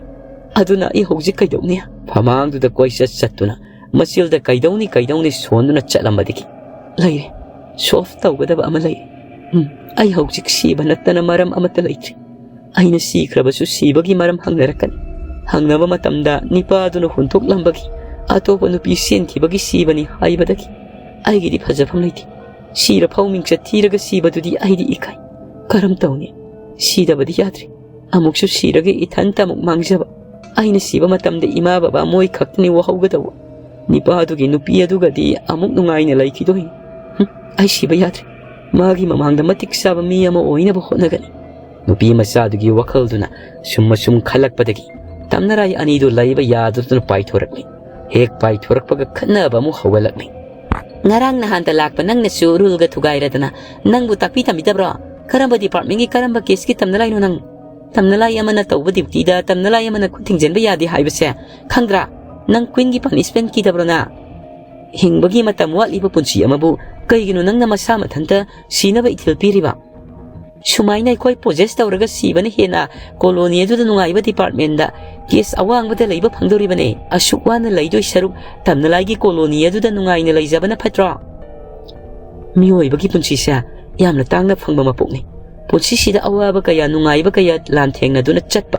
aduna I hojik kaidawni phamangduda koisa chattuna masilda kaidawni sonduna chalambadiki laire soft tawgadaba ama laire ai hojik siba nattana maram amata laitri aina sikrabasu sibagi maram hangnarakani hangnaba matamda nipaduna huntok lambagi atopa nupi senkibagi sibani haibadaki aigidi phajafam laiti sira phawmingcha thiraga sibadudi aidi ikai karam tawni sidabadi yadri amuksu siraga ithanta muk mangjaba aina siba matamda ima baba moi khakni wahawgadawa nipadugi nupi adugadi amuk nungaina laikidoi ai siba yadri magi mamangda matik saba mi ama oina ba honagani nupi masadugi wakalduna sum khalakpadagi tamnarai anidu laiba yadutuna paithorakni hek paithorakpaga khanaba mu hawalakni ngarang na handa lakpa nang na surul ga thugairadana nangbu takpi tamidabra karamba department gi karamba case ki tamnalai no nang tamnalai amana tawba duty da tamnalai amana kuthing jenba yadi haibase khangra nang queen gi punishment ki dabrona hingbagi matam watliba punsi amabu kaigino nang na masa mathanta sinaba ithil piriba sumaina koi possess tawraga sibane hena colony adu da nungaiba department da case awang bada leiba phangdori bane asukwana leidoi saruk tamnalai gi colony adu da nungaina leijabana phatra mioi bagi punsi sa yamna tangna phangba mapokni punsi sida awaba kaya nungaiba kaya lam thengna duna chatpa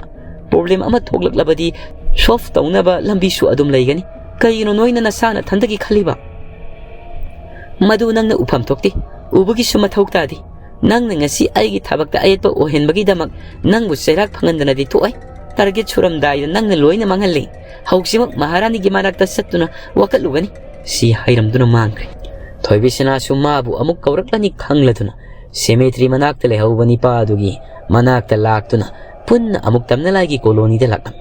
problem ama thoglak labadi solve tawnaba lambi su adum leigani kaino noina nasana thandagi khaliba madu nangna upham thokti ubagi suma thauktadi nang ngasi aigi thabakta ayetpa ohenbagi damak nangbu serak phangandana di toai target churam dai nang na loina mangalli hauksimak maharani gi manakta sattuna wakalugani si hairam duna mangkri thoibisina sumabu amuk kauraklani khangladuna cemetery manakta lehawbani padugi manakta laktuna punna amuk tamnalaigi colony da lakam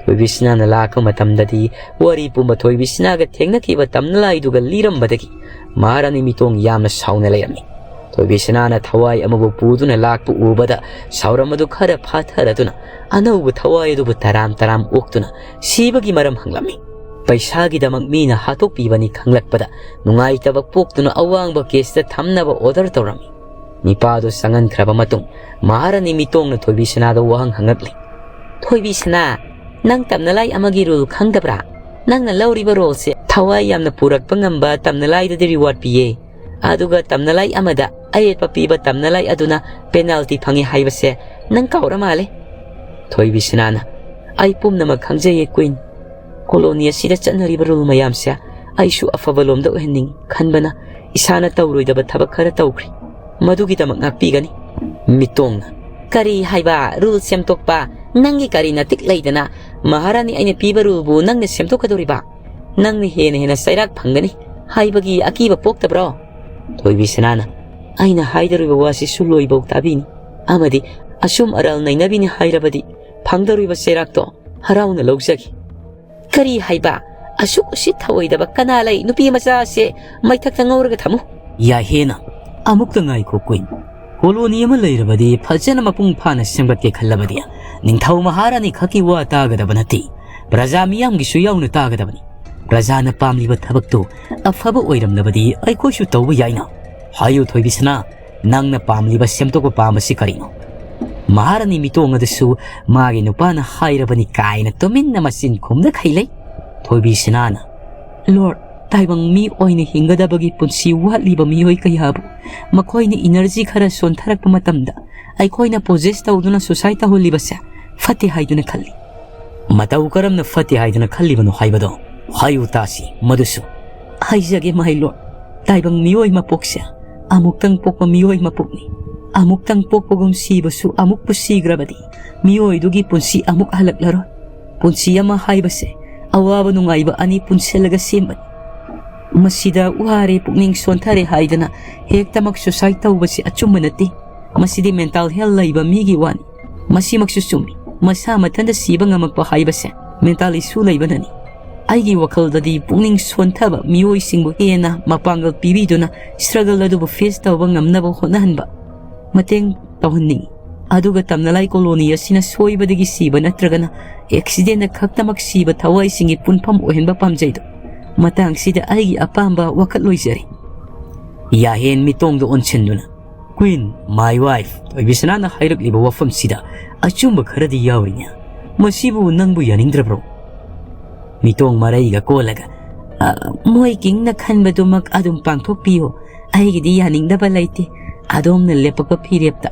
thoibisina na lakam matamdadi wari pumba thoibisina ga thengna kiba tamnalai duga liram badagi maharani mitong yamna sauna layami thoibisina na thawai amabu puduna lakpu ubada sauramadu khara phatharaduna anaubu thawai du taram taram oktuna sibagi maram hanglami paisagi damak mina hatok pibani khanglakpada nungai tabak poktuna awangba case ta thamnaba order tawrami nipadu sangan khraba matung maharani mitong na thoibisina da wahang hangakli thoibisina nang tamnalai amagi rule khangdabra nang na lawriba role se thawai yamna purakpa ngamba tamnalai da reward piye aduga tamnalai amada ayetpa piba tamnalai aduna penalty phangi haibase nang kaura male thoibisina na ai pumnama khangjaye queen colony sida chanariba rule mayam se aishu afabalomda ohening khanbana isana tawroidaba thabak khara tawkri madugi damak ngakpigani mitongna kari haiba rule semtokpa nangi kari na tik laidana maharani aina piba rule bu nangna semtokadoriba nangni hena sairak phangani haibagi akiba poktabro thoibisina na aina haidariba wasi suloibok tabini amadi asum aral nainabini hairabadi phangdariba sairakto harauna logjagi kari haiba asuk si thawaidaba kanalai nupi macha se maithakta ngauraga thamu ya hena amukta ngai ko queen colony ama leirabadi phajana mapung phana semgatke khallabadi ningthau maharani khaki wa tagadaba nati praja miyam gi su yauna tagadabani praja na pamliba thabakto afaba oiramnabadi aikoshu tawba yaina hayu thoibisna nangna pamliba semtoko pamasi karino maharani mitongadasu magi nupana hairabani kaina tominna masin khumda khailai thoibisna na lord taibang mi oina hingadabagi punsi watliba miyoi kayabu makoina energy khara sontharakpa matamda aikoina possess tawduna society holibase fati haiduna khalli matau karamna fati haiduna khallibano haibado hayu tasi madusu haijage my lord taibang miyoi mapoksa amuktang pokpa miyoi mapokni amuktang pokpagum sibasu amuk pusigrabadi miyoi dugi punsi amuk halaklaro punsi ama haibase awaba nungaiba ani punselaga sembani masida uhare pukning sontare haidana hektamak society tawbasi achumanati masidi mental health laiba migi wani masimak susumi masa matanda siba ngamakpa haibase mental issue laibanani aigi wakaldadi pukning sontaba miyoi singbu hena mapangal pibiduna struggle adubu face tawba ngamnaba honahanba mateng tawhanning aduga tamnalai colony asina soibadagi siba natragana accident na khaktamak siba thawai singi punpham ohenba pamjaido matang sida aigi apamba wakatloijari yahen mitongdo onsenduna queen my wife thoibisna na hairakliba wafam sida achumba kharadi yawrinya masibu nangbu yaningdrabro mitong maraiga kolaga moi king na khanbadumak adum pangthokpiyo aigi di yaningdaba laite adom na lepakpa phirepta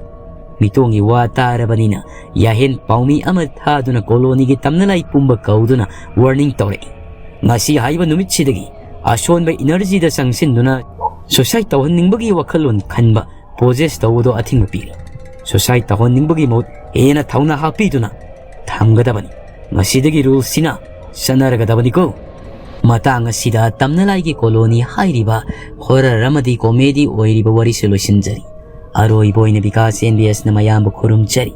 mitongi wa tarabanina yahen paumi ama thaduna colony gi tamnalai pumba kauduna warning tore ngasi haiba numit sidagi asonba energy da sangsinduna society tawhanningbagi wakhalon khanba possess tawdo athingba pira society tawhanningbagi mot ena thawna hapiduna thamgadabani ngasidagi rules sina sanaragadabani ko matang asida tamnalai gi colony hairiba horror amadi comedy oiriba wari solution jari aroi boina bikas NBS na mayamba khurum jari